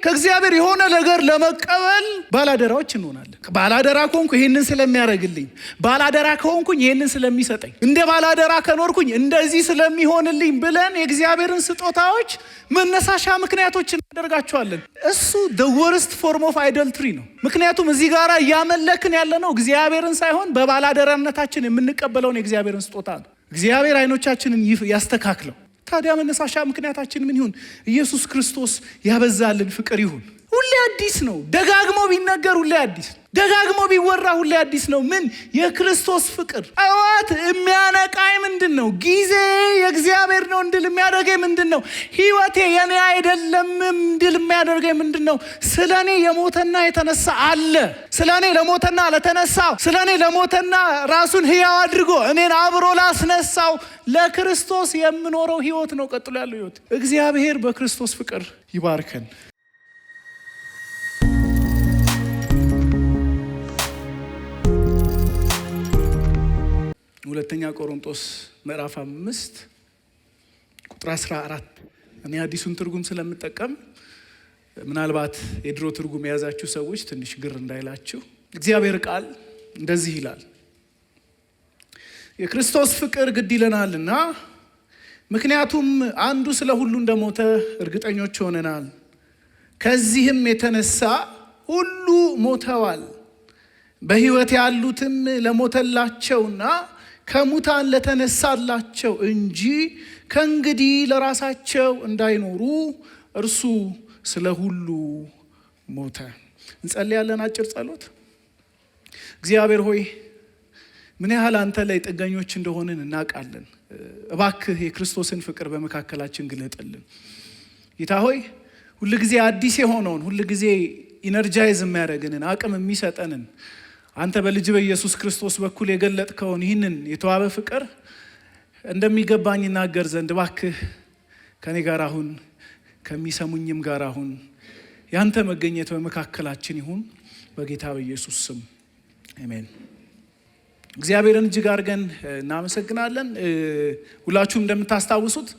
ከእግዚአብሔር የሆነ ነገር ለመቀበል ባላደራዎች እንሆናለን። ባላደራ ከሆንኩ ይሄንን ስለሚያደርግልኝ፣ ባላደራ ከሆንኩኝ ይሄንን ስለሚሰጠኝ፣ እንደ ባላደራ ከኖርኩኝ እንደዚህ ስለሚሆንልኝ ብለን የእግዚአብሔርን ስጦታዎች መነሳሻ ምክንያቶች እናደርጋቸዋለን። እሱ the worst form of idolatry ነው። ምክንያቱም እዚህ ጋር እያመለክን ያለነው እግዚአብሔርን ሳይሆን በባላደራነታችን የምንቀበለውን የእግዚአብሔርን ስጦታ ነው። እግዚአብሔር አይኖቻችንን ያስተካክለው። ታዲያ መነሳሻ ምክንያታችን ምን ይሁን? ኢየሱስ ክርስቶስ ያበዛልን ፍቅር ይሁን። ሁሌ አዲስ ነው። ደጋግሞ ቢነገር ሁሌ አዲስ ነው። ደጋግሞ ቢወራ ሁሌ አዲስ ነው። ምን? የክርስቶስ ፍቅር። አዋት የሚያነቃኝ ምንድን ነው? ጊዜ የእግዚአብሔር ነው እንድል የሚያደርገኝ ምንድን ነው? ህይወቴ የኔ አይደለም እንድል የሚያደርገኝ ምንድን ነው? ስለ እኔ የሞተና የተነሳ አለ። ስለ እኔ ለሞተና ለተነሳው፣ ስለ እኔ ለሞተና ራሱን ህያው አድርጎ እኔን አብሮ ላስነሳው ለክርስቶስ የምኖረው ህይወት ነው ቀጥሎ ያለው ህይወት። እግዚአብሔር በክርስቶስ ፍቅር ይባርከን። ሁለተኛ ቆሮንቶስ ምዕራፍ 5 ቁጥር 14። እኔ አዲሱን ትርጉም ስለምጠቀም ምናልባት የድሮ ትርጉም የያዛችሁ ሰዎች ትንሽ ግር እንዳይላችሁ። እግዚአብሔር ቃል እንደዚህ ይላል፣ የክርስቶስ ፍቅር ግድ ይለናልና፣ ምክንያቱም አንዱ ስለ ሁሉ እንደሞተ እርግጠኞች ሆነናል። ከዚህም የተነሳ ሁሉ ሞተዋል። በሕይወት ያሉትም ለሞተላቸውና ከሙታን ለተነሳላቸው እንጂ ከእንግዲህ ለራሳቸው እንዳይኖሩ እርሱ ስለ ሁሉ ሞተ። እንጸልያለን አጭር ጸሎት። እግዚአብሔር ሆይ ምን ያህል አንተ ላይ ጥገኞች እንደሆንን እናውቃለን። እባክህ የክርስቶስን ፍቅር በመካከላችን ግለጥልን። ጌታ ሆይ ሁልጊዜ አዲስ የሆነውን ሁልጊዜ ኢነርጃይዝ የሚያደርገንን አቅም የሚሰጠንን አንተ በልጅ በኢየሱስ ክርስቶስ በኩል የገለጥከውን ይህንን የተዋበ ፍቅር እንደሚገባኝ እናገር ዘንድ እባክህ ከኔ ጋር አሁን፣ ከሚሰሙኝም ጋር አሁን። ያንተ መገኘት በመካከላችን ይሁን በጌታ በኢየሱስ ስም አሜን። እግዚአብሔርን እጅግ አድርገን እናመሰግናለን። ሁላችሁም እንደምታስታውሱት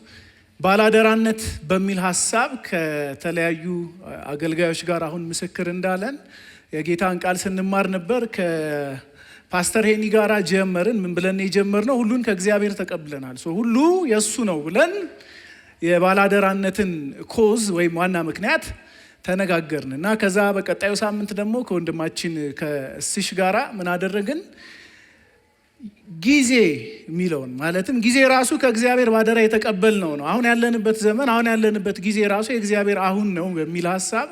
ባላደራነት በሚል ሀሳብ ከተለያዩ አገልጋዮች ጋር አሁን ምስክር እንዳለን የጌታን ቃል ስንማር ነበር። ከፓስተር ሄኒ ጋራ ጀመርን። ምን ብለን የጀመርነው? ሁሉን ከእግዚአብሔር ተቀብለናል፣ ሁሉ የእሱ ነው ብለን የባላደራነትን ኮዝ ወይም ዋና ምክንያት ተነጋገርን እና ከዛ በቀጣዩ ሳምንት ደግሞ ከወንድማችን ከእስሽ ጋራ ምን አደረግን? ጊዜ የሚለውን ማለትም ጊዜ ራሱ ከእግዚአብሔር ባደራ የተቀበልነው ነው። አሁን ያለንበት ዘመን፣ አሁን ያለንበት ጊዜ ራሱ የእግዚአብሔር አሁን ነው በሚል ሀሳብ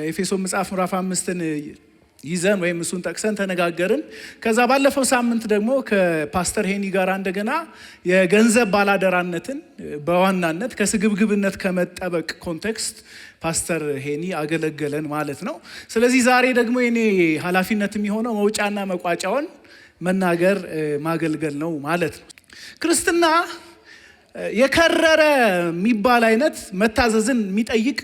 ኤፌሶን መጽሐፍ ምዕራፍ 5ን ይዘን ወይም እሱን ጠቅሰን ተነጋገርን። ከዛ ባለፈው ሳምንት ደግሞ ከፓስተር ሄኒ ጋር እንደገና የገንዘብ ባላደራነትን በዋናነት ከስግብግብነት ከመጠበቅ ኮንቴክስት ፓስተር ሄኒ አገለገለን ማለት ነው። ስለዚህ ዛሬ ደግሞ የኔ ኃላፊነት የሚሆነው መውጫና መቋጫውን መናገር ማገልገል ነው ማለት ነው። ክርስትና የከረረ የሚባል አይነት መታዘዝን የሚጠይቅ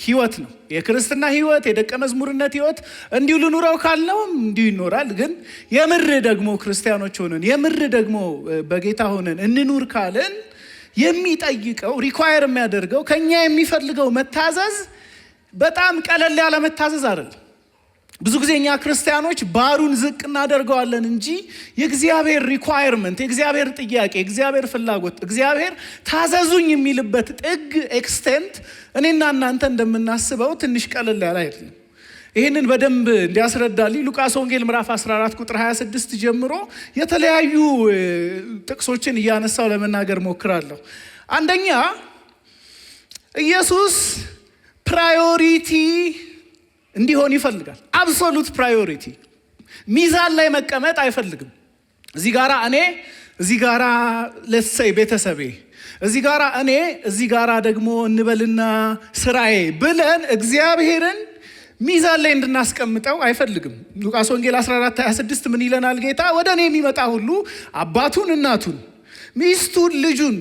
ህይወት ነው። የክርስትና ህይወት፣ የደቀ መዝሙርነት ህይወት እንዲሁ ልኑረው ካልነውም እንዲሁ ይኖራል። ግን የምር ደግሞ ክርስቲያኖች ሆነን የምር ደግሞ በጌታ ሆነን እንኑር ካለን የሚጠይቀው ሪኳየር የሚያደርገው ከኛ የሚፈልገው መታዘዝ በጣም ቀለል ያለ መታዘዝ አይደለም። ብዙ ጊዜ እኛ ክርስቲያኖች ባሩን ዝቅ እናደርገዋለን እንጂ የእግዚአብሔር ሪኳየርመንት፣ የእግዚአብሔር ጥያቄ፣ የእግዚአብሔር ፍላጎት፣ እግዚአብሔር ታዘዙኝ የሚልበት ጥግ ኤክስቴንት እኔና እናንተ እንደምናስበው ትንሽ ቀለል ያለ አይደለም። ይህንን በደንብ እንዲያስረዳልኝ ሉቃስ ወንጌል ምዕራፍ 14 ቁጥር 26 ጀምሮ የተለያዩ ጥቅሶችን እያነሳው ለመናገር ሞክራለሁ። አንደኛ ኢየሱስ ፕራዮሪቲ እንዲሆን ይፈልጋል። አብሶሉት ፕራዮሪቲ፣ ሚዛን ላይ መቀመጥ አይፈልግም። እዚህ ጋራ እኔ፣ እዚህ ጋራ ለሰይ ቤተሰቤ፣ እዚህ ጋራ እኔ፣ እዚህ ጋራ ደግሞ እንበልና ስራዬ ብለን እግዚአብሔርን ሚዛን ላይ እንድናስቀምጠው አይፈልግም። ሉቃስ ወንጌል 14:26 ምን ይለናል ጌታ? ወደ እኔ የሚመጣ ሁሉ አባቱን፣ እናቱን፣ ሚስቱን፣ ልጁን፣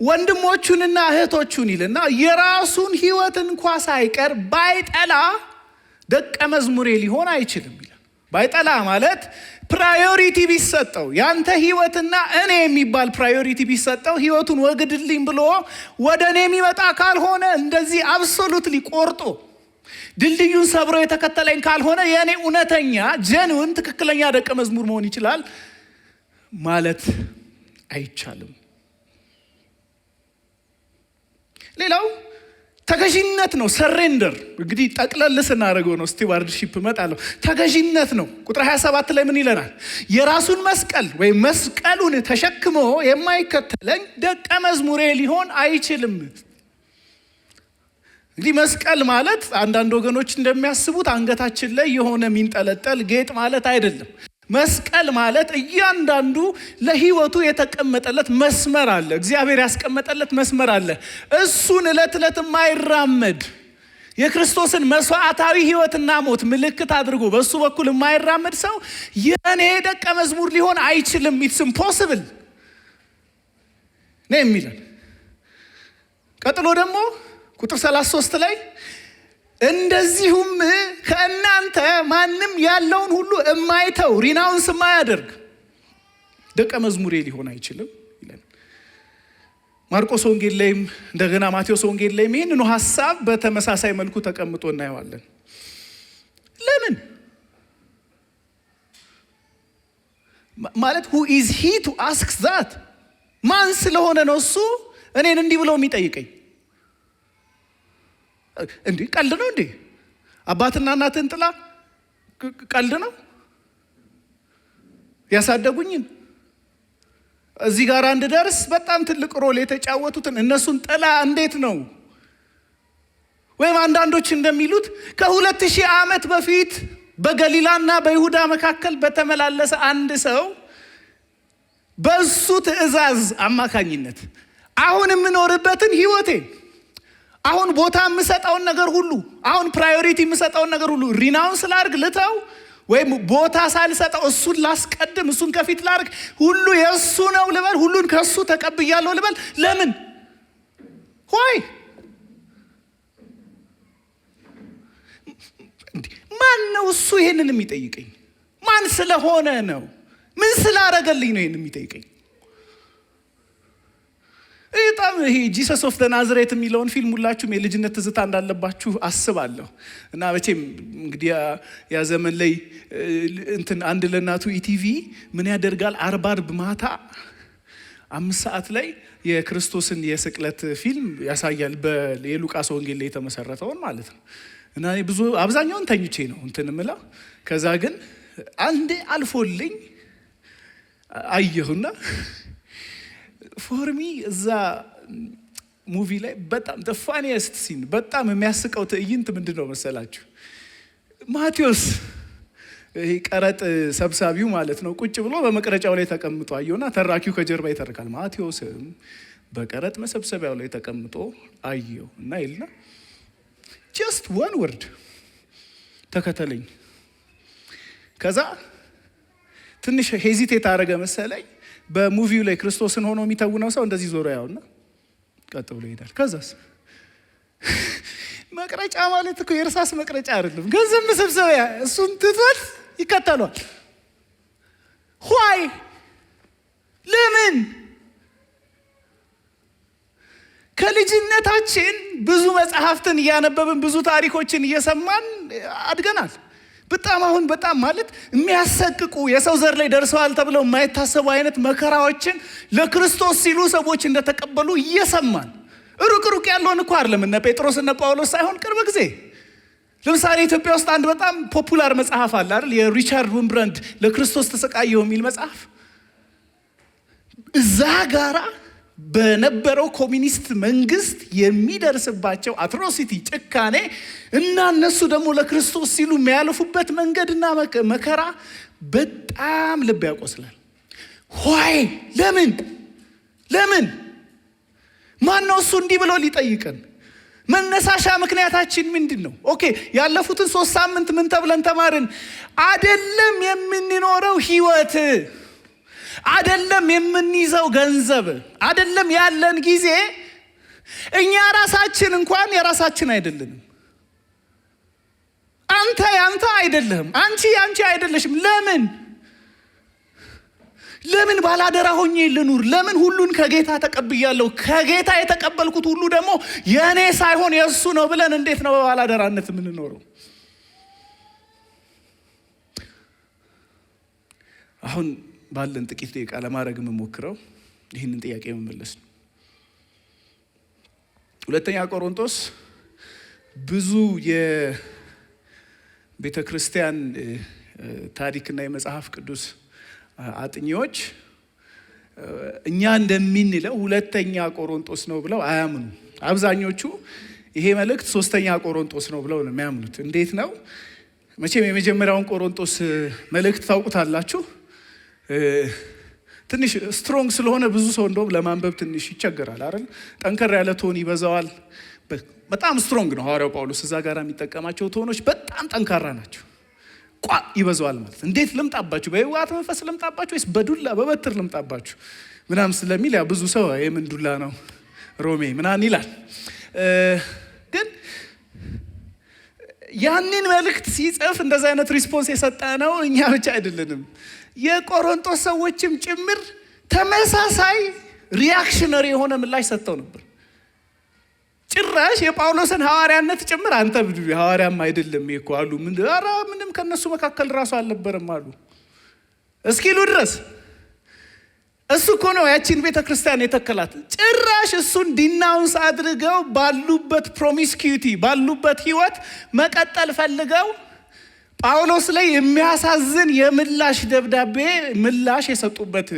ወንድሞቹንና እህቶቹን ይልና የራሱን ሕይወት እንኳ ሳይቀር ባይጠላ ደቀ መዝሙሬ ሊሆን አይችልም ይላል። ባይጠላ ማለት ፕራዮሪቲ ቢሰጠው ያንተ ህይወትና እኔ የሚባል ፕራዮሪቲ ቢሰጠው ህይወቱን ወግድልኝ ብሎ ወደ እኔ የሚመጣ ካልሆነ እንደዚህ አብሶሉትሊ ቆርጦ ድልድዩን ሰብሮ የተከተለኝ ካልሆነ የእኔ እውነተኛ ጀንውን ትክክለኛ ደቀ መዝሙር መሆን ይችላል ማለት አይቻልም። ሌላው ተገዥነት ነው። ሰሬንደር እንግዲህ ጠቅለል ስናደርገው ነው። ስቲዋርድሺፕ እመጣለሁ። ተገዥነት ነው። ቁጥር 27 ላይ ምን ይለናል? የራሱን መስቀል ወይም መስቀሉን ተሸክሞ የማይከተለኝ ደቀ መዝሙሬ ሊሆን አይችልም። እንግዲህ መስቀል ማለት አንዳንድ ወገኖች እንደሚያስቡት አንገታችን ላይ የሆነ የሚንጠለጠል ጌጥ ማለት አይደለም። መስቀል ማለት እያንዳንዱ ለህይወቱ የተቀመጠለት መስመር አለ። እግዚአብሔር ያስቀመጠለት መስመር አለ። እሱን ዕለት ዕለት የማይራመድ የክርስቶስን መስዋዕታዊ ህይወትና ሞት ምልክት አድርጎ በሱ በኩል የማይራመድ ሰው የኔ ደቀ መዝሙር ሊሆን አይችልም። ኢትስ ኢምፖሲብል ነው የሚለን። ቀጥሎ ደግሞ ቁጥር 33 ላይ እንደዚሁም ከእናንተ ማንም ያለውን ሁሉ የማይተው ሪናውንስ የማያደርግ ደቀ መዝሙሬ ሊሆን አይችልም ይላል። ማርቆስ ወንጌል ላይም እንደገና ማቴዎስ ወንጌል ላይም ይህንኑ ሀሳብ በተመሳሳይ መልኩ ተቀምጦ እናየዋለን። ለምን ማለት who is he to ask that? ማን ስለሆነ ነው እሱ እኔን እንዲህ ብሎ የሚጠይቀኝ? እንዴ ቀልድ ነው እንዴ? አባትና እናትን ጥላ ቀልድ ነው? ያሳደጉኝን እዚህ ጋር እንድደርስ በጣም ትልቅ ሮል የተጫወቱትን እነሱን ጥላ እንዴት ነው? ወይም አንዳንዶች እንደሚሉት ከ2000 ዓመት በፊት በገሊላና በይሁዳ መካከል በተመላለሰ አንድ ሰው በሱ ትእዛዝ አማካኝነት አሁን የምኖርበትን ህይወቴን አሁን ቦታ የምሰጠውን ነገር ሁሉ አሁን ፕራዮሪቲ የምሰጠውን ነገር ሁሉ ሪናውንስ ላድርግ ልተው ወይም ቦታ ሳልሰጠው እሱን ላስቀድም እሱን ከፊት ላድርግ ሁሉ የእሱ ነው ልበል ሁሉን ከእሱ ተቀብያለሁ ልበል? ለምን? ሆይ ማን ነው እሱ ይሄንን የሚጠይቀኝ? ማን ስለሆነ ነው? ምን ስላደረገልኝ ነው ይሄንን የሚጠይቀኝ? በጣም ይሄ ጂሰስ ኦፍ ዘ ናዝሬት የሚለውን ፊልም ሁላችሁም የልጅነት ትዝታ እንዳለባችሁ አስባለሁ። እና መቼም እንግዲህ ያ ዘመን ላይ እንትን አንድ ለእናቱ ኢቲቪ ምን ያደርጋል? አርብ ማታ 5 ሰዓት ላይ የክርስቶስን የስቅለት ፊልም ያሳያል። የሉቃስ ወንጌል ላይ የተመሰረተውን ማለት ነው። እና ብዙ አብዛኛውን ተኝቼ ነው እንትን ምላ። ከዛ ግን አንዴ አልፎልኝ አየሁና ፎርሚ እዛ ሙቪ ላይ በጣም the funniest scene በጣም የሚያስቀው ትዕይንት ምንድን ነው መሰላችሁ? ማቴዎስ ይሄ ቀረጥ ሰብሳቢው ማለት ነው ቁጭ ብሎ በመቅረጫው ላይ ተቀምጦ አየውና ተራኪው ከጀርባ ይተርካል። ማቴዎስም በቀረጥ መሰብሰቢያው ላይ ተቀምጦ አየው እና ይልና just one word ተከተለኝ። ከዛ ትንሽ ሄዚቴት አደረገ መሰለኝ። በሙቪው ላይ ክርስቶስን ሆኖ የሚተውነው ሰው እንደዚህ ዞሮ ያውና ቀጥ ብሎ ይሄዳል። ከዛስ መቅረጫ ማለት እኮ የእርሳስ መቅረጫ አይደለም፣ ገንዘብ መሰብሰቢያ። እሱን ትቷል ይከተሏል። ሆይ ለምን? ከልጅነታችን ብዙ መጽሐፍትን እያነበብን ብዙ ታሪኮችን እየሰማን አድገናል። በጣም ማለት የሚያሰቅቁ የሰው ዘር ላይ ደርሰዋል ተብለው የማይታሰቡ አይነት መከራዎችን ለክርስቶስ ሲሉ ሰዎች እንደተቀበሉ እየሰማን ሩቅ ያለውን እኮ አይደለም እነ ጴጥሮስ እነ ጳውሎስ ሳይሆን ቅርብ ጊዜ ለምሳሌ ኢትዮጵያ ውስጥ አንድ በጣም ፖፑላር መጽሐፍ አለ አይደል? የሪቻርድ ዊምብራንድ ለክርስቶስ ተሰቃየው የሚል መጽሐፍ። እዛ ጋራ በነበረው ኮሚኒስት መንግስት የሚደርስባቸው አትሮሲቲ ጭካኔ እና እነሱ ደግሞ ለክርስቶስ ሲሉ የሚያልፉበት መንገድና መከራ በጣም ልብ ያቆስላል። ሆይ ለምን ማን ነው እሱ እንዲህ ብሎ ሊጠይቀን? መነሳሻ ምክንያታችን ምንድን ነው? ኦኬ ያለፉትን 3 ሳምንት ምን ተብለን ተማርን? አይደለም የምንኖረው ህይወት፣ አይደለም የምንይዘው ገንዘብ፣ አይደለም ያለን ጊዜ፣ እኛ ራሳችን እንኳን የራሳችን አይደለንም። አንተ ያንተ አይደለም፣ አንቺ ያንቺ አይደለሽም። ለምን ባላደራ ሆኜ ልኑር? ለምን ሁሉን ከጌታ ተቀብያለሁ፣ ከጌታ የተቀበልኩት ሁሉ ደግሞ የኔ ሳይሆን የእሱ ነው ብለን እንዴት ነው በባላደራነት የምንኖረው? አሁን ባለን ጥቂት ደቂቃ ለማድረግ የምሞክረው ይህንን ጥያቄ መመለስ ነው። ሁለተኛ ቆሮንቶስ ብዙ የቤተ ክርስቲያን ታሪክና የመጽሐፍ ቅዱስ አጥኚዎች እኛ እንደምንለው ሁለተኛ ቆሮንቶስ ነው ብለው አያምኑ። አብዛኞቹ ይሄ መልእክት ሶስተኛ ቆሮንቶስ ነው ብለው ነው የሚያምኑት። እንዴት ነው? መቼም የመጀመሪያውን ቆሮንቶስ መልእክት ታውቁታላችሁ። ትንሽ ስትሮንግ ስለሆነ ብዙ ሰው እንደውም ለማንበብ ትንሽ ይቸገራል አይደል? ጠንከር ያለ ቶን ይበዛዋል። በጣም ስትሮንግ ነው ሐዋርያው ጳውሎስ። እዛ ጋር የሚጠቀማቸው ቶኖች በጣም ጠንካራ ናቸው። ይበዛዋል ማለት እንዴት ልምጣባችሁ? በህይወት መንፈስ ልምጣባችሁ ወይስ በዱላ በበትር ልምጣባችሁ ምናምን ስለሚል ያ ብዙ ሰው የምን ዱላ ነው ሮሜ ምናምን ይላል። ግን ያንን መልእክት ሲጽፍ እንደዛ አይነት ሪስፖንስ የሰጠ ነው እኛ ብቻ አይደለንም። የቆሮንቶስ ሰዎችም ጭምር ተመሳሳይ ሪያክሽነሪ የሆነ ምላሽ ሰጥተው ነበር። ጭራሽ የጳውሎስን ሐዋርያነት ጭምር አንተ ሐዋርያም አይደለም እኮ አሉ። ምንም ከነሱ መካከል ራሱ አልነበረም አሉ እስኪሉ ድረስ እሱ እኮ ነው ያቺን ቤተ ክርስቲያን የተከላት። ጭራሽ እሱን ዲናውንስ አድርገው ባሉበት ፕሮሚስኪዩቲ ባሉበት ህይወት መቀጠል ፈልገው ጳውሎስ ላይ የሚያሳዝን የምላሽ ደብዳቤ ምላሽ የሰጡበት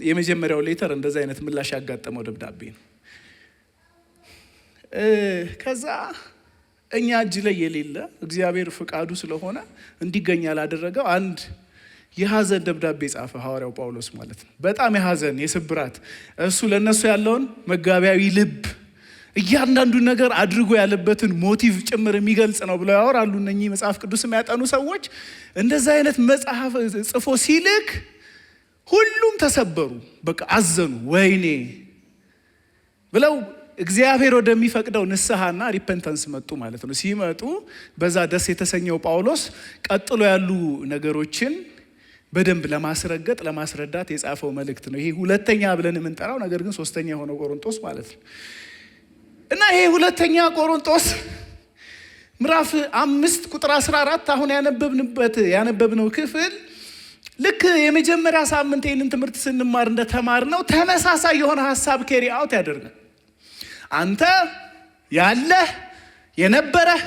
የመጀመሪያው ሌተር እንደዛ አይነት ምላሽ ያጋጠመው ደብዳቤ ነው። ከዛ እኛ እጅ ላይ የሌለ እግዚአብሔር ፍቃዱ ስለሆነ እንዲገኝ ያላደረገው አንድ የሐዘን ደብዳቤ ጻፈ ሐዋርያው ጳውሎስ ማለት ነው። በጣም የሐዘን የስብራት እሱ ለነሱ ያለውን መጋቢያዊ ልብ እያንዳንዱ ነገር አድርጎ ያለበትን ሞቲቭ ጭምር የሚገልጽ ነው ብለው ያወራሉ እነኚህ መጽሐፍ ቅዱስ የሚያጠኑ ሰዎች። እንደዛ አይነት መጽሐፍ ጽፎ ሲልክ ሁሉም ተሰበሩ፣ በቃ አዘኑ፣ ወይኔ ብለው እግዚአብሔር ወደሚፈቅደው ንስሐና ሪፔንተንስ መጡ ማለት ነው። ሲመጡ በዛ ደስ የተሰኘው ጳውሎስ ቀጥሎ ያሉ ነገሮችን በደንብ ለማስረዳት የጻፈው መልእክት ነው። ይሄ ሁለተኛ ብለን የምንጠራው ነገር ግን ሶስተኛ የሆነው ቆሮንቶስ ማለት ነው። እና ይሄ ሁለተኛ ቆሮንቶስ ምዕራፍ 5 ቁጥር 14 አሁን ያነበብነው ክፍል ልክ የመጀመሪያ ሳምንት ይህንን ትምህርት ስንማር እንደተማርነው ተመሳሳይ የሆነ ሀሳብ ኬሪ አውት ያደርጋል። አንተ ያለህ የነበረህ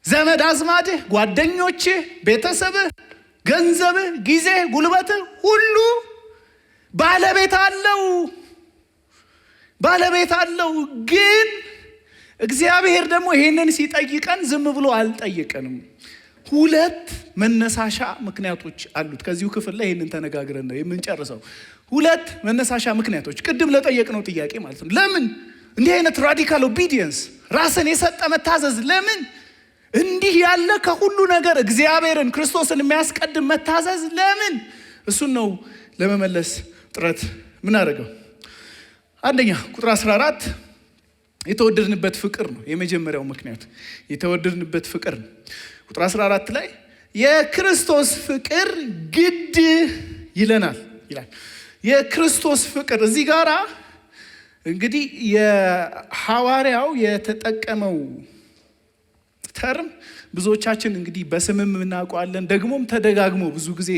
ዘመድ አዝማድህ፣ ጓደኞችህ፣ ቤተሰብህ፣ ገንዘብህ፣ ጊዜ፣ ጉልበትህ ሁሉ ባለቤት አለው። ግን እግዚአብሔር ደግሞ ይሄንን ሲጠይቀን ዝም ብሎ አልጠየቀንም። ሁለት መነሳሻ ምክንያቶች አሉት። ከዚሁ ክፍል ላይ ይሄንን ተነጋግረን ነው የምንጨርሰው። ሁለት መነሳሻ ምክንያቶች ቅድም ለጠየቅነው ጥያቄ ማለት ነው። ለምን እንዲህ አይነት ራዲካል ኦቢዲየንስ ራስን የሰጠ መታዘዝ፣ ለምን እንዲህ ያለ ከሁሉ ነገር እግዚአብሔርን ክርስቶስን የሚያስቀድም መታዘዝ ለምን? እሱን ነው ለመመለስ ጥረት ምን አደረገው። አንደኛ ቁጥር 14 የተወደድንበት ፍቅር ነው። የመጀመሪያው ምክንያት የተወደድንበት ፍቅር ነው። ቁጥር 14 ላይ የክርስቶስ ፍቅር ግድ ይለናል ይላል። የክርስቶስ ፍቅር እዚህ ጋራ እንግዲህ የሐዋርያው የተጠቀመው ተርም ብዙዎቻችን እንግዲህ በስምም እናውቀዋለን። ደግሞም ተደጋግሞ ብዙ ጊዜ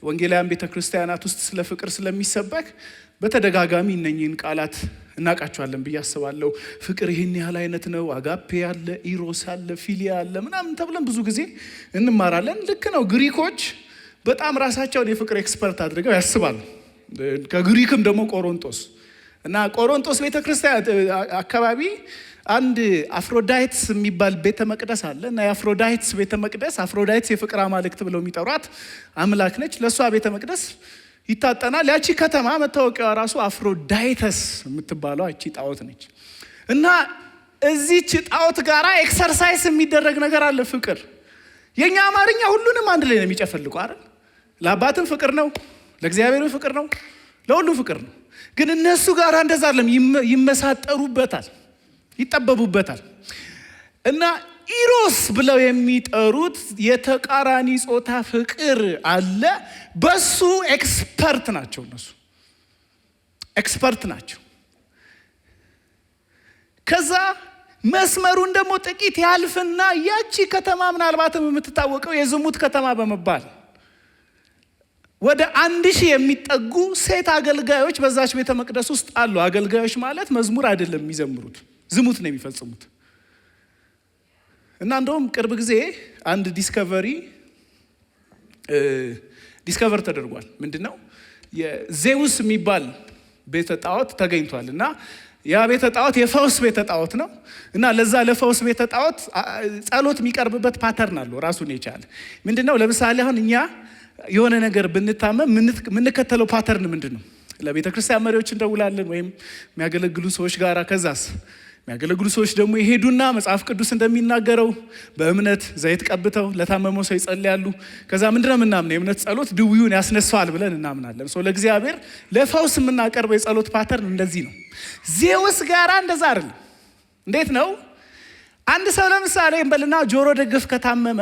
ወንጌላውያን ቤተክርስቲያናት ውስጥ ስለ ፍቅር ስለሚሰበክ በተደጋጋሚ እነኚህን ቃላት እናውቃቸዋለን ብዬ አስባለሁ። ፍቅር ይህን ያህል አይነት ነው፣ አጋፔ አለ፣ ኢሮስ አለ፣ ፊሊያ አለ ምናምን ተብለን ብዙ ጊዜ እንማራለን። ልክ ነው። ግሪኮች በጣም ራሳቸውን የፍቅር ኤክስፐርት አድርገው ያስባሉ። ከግሪክም ደግሞ ቆሮንቶስ እና ቆሮንቶስ ቤተክርስቲያን አካባቢ አንድ አፍሮዳይትስ የሚባል ቤተ መቅደስ አለ እና የአፍሮዳይትስ ቤተ መቅደስ አፍሮዳይትስ የፍቅር አማልክት ብለው የሚጠሯት አምላክ ነች። ለእሷ ቤተ መቅደስ ይታጠናል። ያቺ ከተማ መታወቂያዋ ራሱ አፍሮዳይተስ የምትባለው ያቺ ጣዖት ነች። እና እዚች ጣዖት ጋራ ኤክሰርሳይዝ የሚደረግ ነገር አለ ፍቅር። የኛ አማርኛ ሁሉንም አንድ ላይ ነው የሚጨፈልቁ አይደል? ለአባትም ፍቅር ነው፣ ለእግዚአብሔርም ፍቅር ነው፣ ለሁሉም ፍቅር ነው። ግን እነሱ ጋር እንደዛ አይደለም። ይመሳጠሩበታል፣ ይጠበቡበታል። እና ኢሮስ ብለው የሚጠሩት የተቃራኒ ጾታ ፍቅር አለ። በሱ ኤክስፐርት ናቸው። እነሱ ኤክስፐርት ናቸው። ከዛ መስመሩን ደግሞ ጥቂት ያልፍና ያቺ ከተማ ምናልባትም የምትታወቀው የዝሙት ከተማ በመባል ወደ 1000 የሚጠጉ ሴት አገልጋዮች በዛች ቤተ መቅደስ ውስጥ አሉ። አገልጋዮች ማለት መዝሙር አይደለም የሚዘምሩት፣ ዝሙት ነው የሚፈጽሙት። እና እንደውም ቅርብ ጊዜ አንድ ዲስከቨር ተደርጓል። ምንድነው? የዜውስ የሚባል ቤተ ጣዖት ተገኝቷል። እና ያ ቤተ ጣዖት የፈውስ ቤተ ጣዖት ነው። እና ለዛ ለፈውስ ቤተ ጣዖት ጸሎት የሚቀርብበት ፓተርን አለው ራሱን የቻለ። ምንድነው? ለምሳሌ አሁን እኛ የሆነ ነገር ብንታመም የምንከተለው ፓተርን ምንድነው? ለቤተ ክርስቲያን መሪዎች እንደውላለን ወይም የሚያገለግሉ ሰዎች ጋር። ከዛስ የሚያገለግሉ ሰዎች ደግሞ ይሄዱና መጽሐፍ ቅዱስ እንደሚናገረው በእምነት ዘይት ቀብተው ለታመመው ሰው ይጸልያሉ። ከዛ ምንድነው የምናምነው? የእምነት ጸሎት ድውዩን ያስነሳዋል ብለን እናምናለን። ለእግዚአብሔር ለፈውስ የምናቀርበው የጸሎት ፓተርን እንደዚህ ነው። ዜውስ ጋራ እንደዛ አይደለም። እንዴት ነው? አንድ ሰው ለምሳሌ እንበልና ጆሮ ደግፍ ከታመመ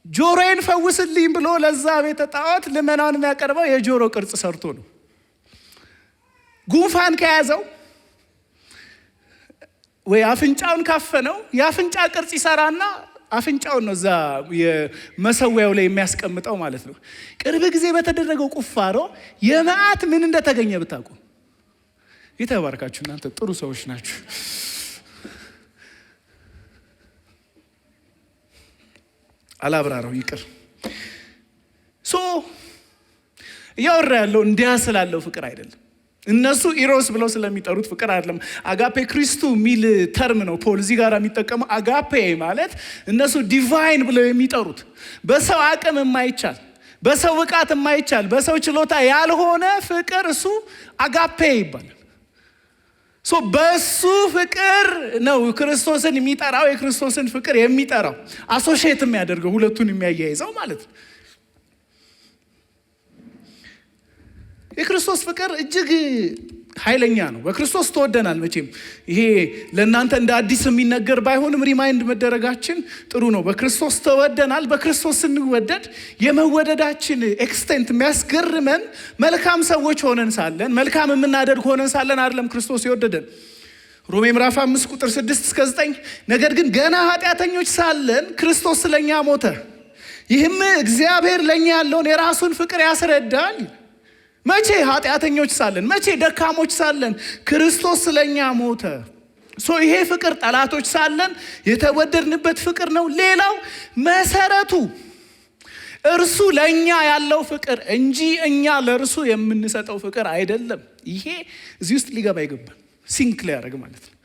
ጆሮዬን ፈውስልኝ ብሎ ለዛ ቤተ ጣዖት ልመናውን የሚያቀርበው የጆሮ ቅርጽ ሰርቶ ነው። ጉንፋን ከያዘው ወይ አፍንጫውን ካፈነው የአፍንጫ ቅርጽ ይሰራና አፍንጫውን ነው እዛ የመሰዊያው ላይ የሚያስቀምጠው ማለት ነው። ቅርብ ጊዜ በተደረገው ቁፋሮ የመዓት ምን እንደተገኘ ብታውቁ። ይተባርካችሁ፣ እናንተ ጥሩ ሰዎች ናችሁ። አላብራራው ይቅር። እያወራ ያለው እንዲያ ስላለው ፍቅር አይደለም። እነሱ ኢሮስ ብለው ስለሚጠሩት ፍቅር አይደለም። አጋፔ ክሪስቱ የሚል ተርም ነው ፖል እዚህ ጋር የሚጠቀመው። አጋፔ ማለት እነሱ ዲቫይን ብለው የሚጠሩት በሰው አቅም የማይቻል፣ በሰው ብቃት የማይቻል፣ በሰው ችሎታ ያልሆነ ፍቅር፣ እሱ አጋፔ ይባላል። በሱ ፍቅር ነው ክርስቶስን የሚጠራው፣ የክርስቶስን ፍቅር የሚጠራው አሶሺየት የሚያደርገው ሁለቱን የሚያያይዘው ማለት ነው። የክርስቶስ ፍቅር እጅግ ኃይለኛ ነው። በክርስቶስ ተወደናል። መቼም ይሄ ለእናንተ እንደ አዲስ የሚነገር ባይሆንም ሪማይንድ መደረጋችን ጥሩ ነው። በክርስቶስ ተወደናል። በክርስቶስ ስንወደድ የመወደዳችን ኤክስቴንት የሚያስገርመን መልካም ሰዎች ሆነን ሳለን፣ መልካም የምናደርግ ሆነን ሳለን አይደለም ክርስቶስ የወደደን። ሮሜ ምዕራፍ 5 ቁጥር 6-9 ነገር ግን ገና ኃጢአተኞች ሳለን ክርስቶስ ስለኛ ሞተ፣ ይህም እግዚአብሔር ለኛ ያለውን የራሱን ፍቅር ያስረዳል። መቼ? ኃጢአተኞች ሳለን፣ መቼ? ደካሞች ሳለን ክርስቶስ ስለኛ ሞተ። ይሄ ፍቅር ጠላቶች ሳለን የተወደድንበት ፍቅር ነው። ሌላው መሰረቱ እርሱ ለኛ ያለው ፍቅር እንጂ እኛ ለእርሱ የምንሰጠው ፍቅር አይደለም። ይሄ እዚህ ውስጥ ሊገባ ይገባል። ሲንክ ሊያደርግ ማለት ነው።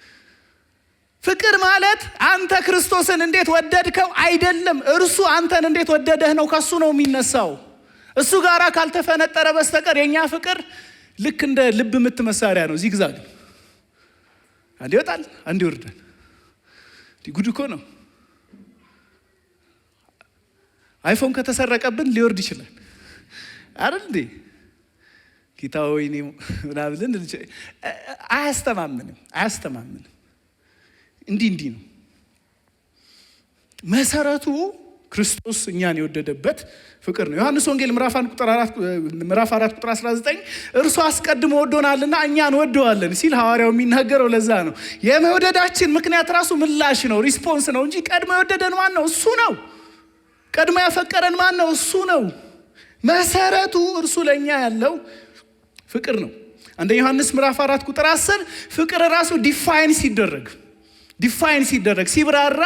ፍቅር ማለት አንተ ክርስቶስን እንዴት ወደድከው አይደለም፣ እርሱ አንተን እንዴት ወደደህ ነው። ከሱ ነው የሚነሳው። እሱ ጋራ ካልተፈነጠረ በስተቀር የኛ ፍቅር ልክ እንደ ልብ ምት መሳሪያ ነው። ዚግዛግ አንድ ይወጣል አንድ ይወርዳል። ጉድ እኮ ነው። አይፎን ከተሰረቀብን ሊወርድ ይችላል አይደል እንዴ? ጌታ ሆይ እኔ ምናምን አያስተማምንም። እንዲህ ነው መሰረቱ። ክርስቶስ እኛን የወደደበት ፍቅር ነው። ዮሐንስ ወንጌል ምዕራፍ 4 ቁጥር 19 እርሱ አስቀድሞ ወዶናልና እኛን ወደዋለን ሲል ሐዋርያው የሚናገረው ለዛ ነው። የመውደዳችን ምክንያት ራሱ ምላሽ ነው፣ ሪስፖንስ ነው እንጂ ቀድሞ የወደደን ማን ነው? እሱ ነው። ቀድሞ ያፈቀረን ማን ነው? እሱ ነው። መሰረቱ እርሱ ለኛ ያለው ፍቅር ነው። አንደኛ ዮሐንስ ምዕራፍ 4 ቁጥር 10 ፍቅር ራሱ ዲፋይን ሲደረግ ሲብራራ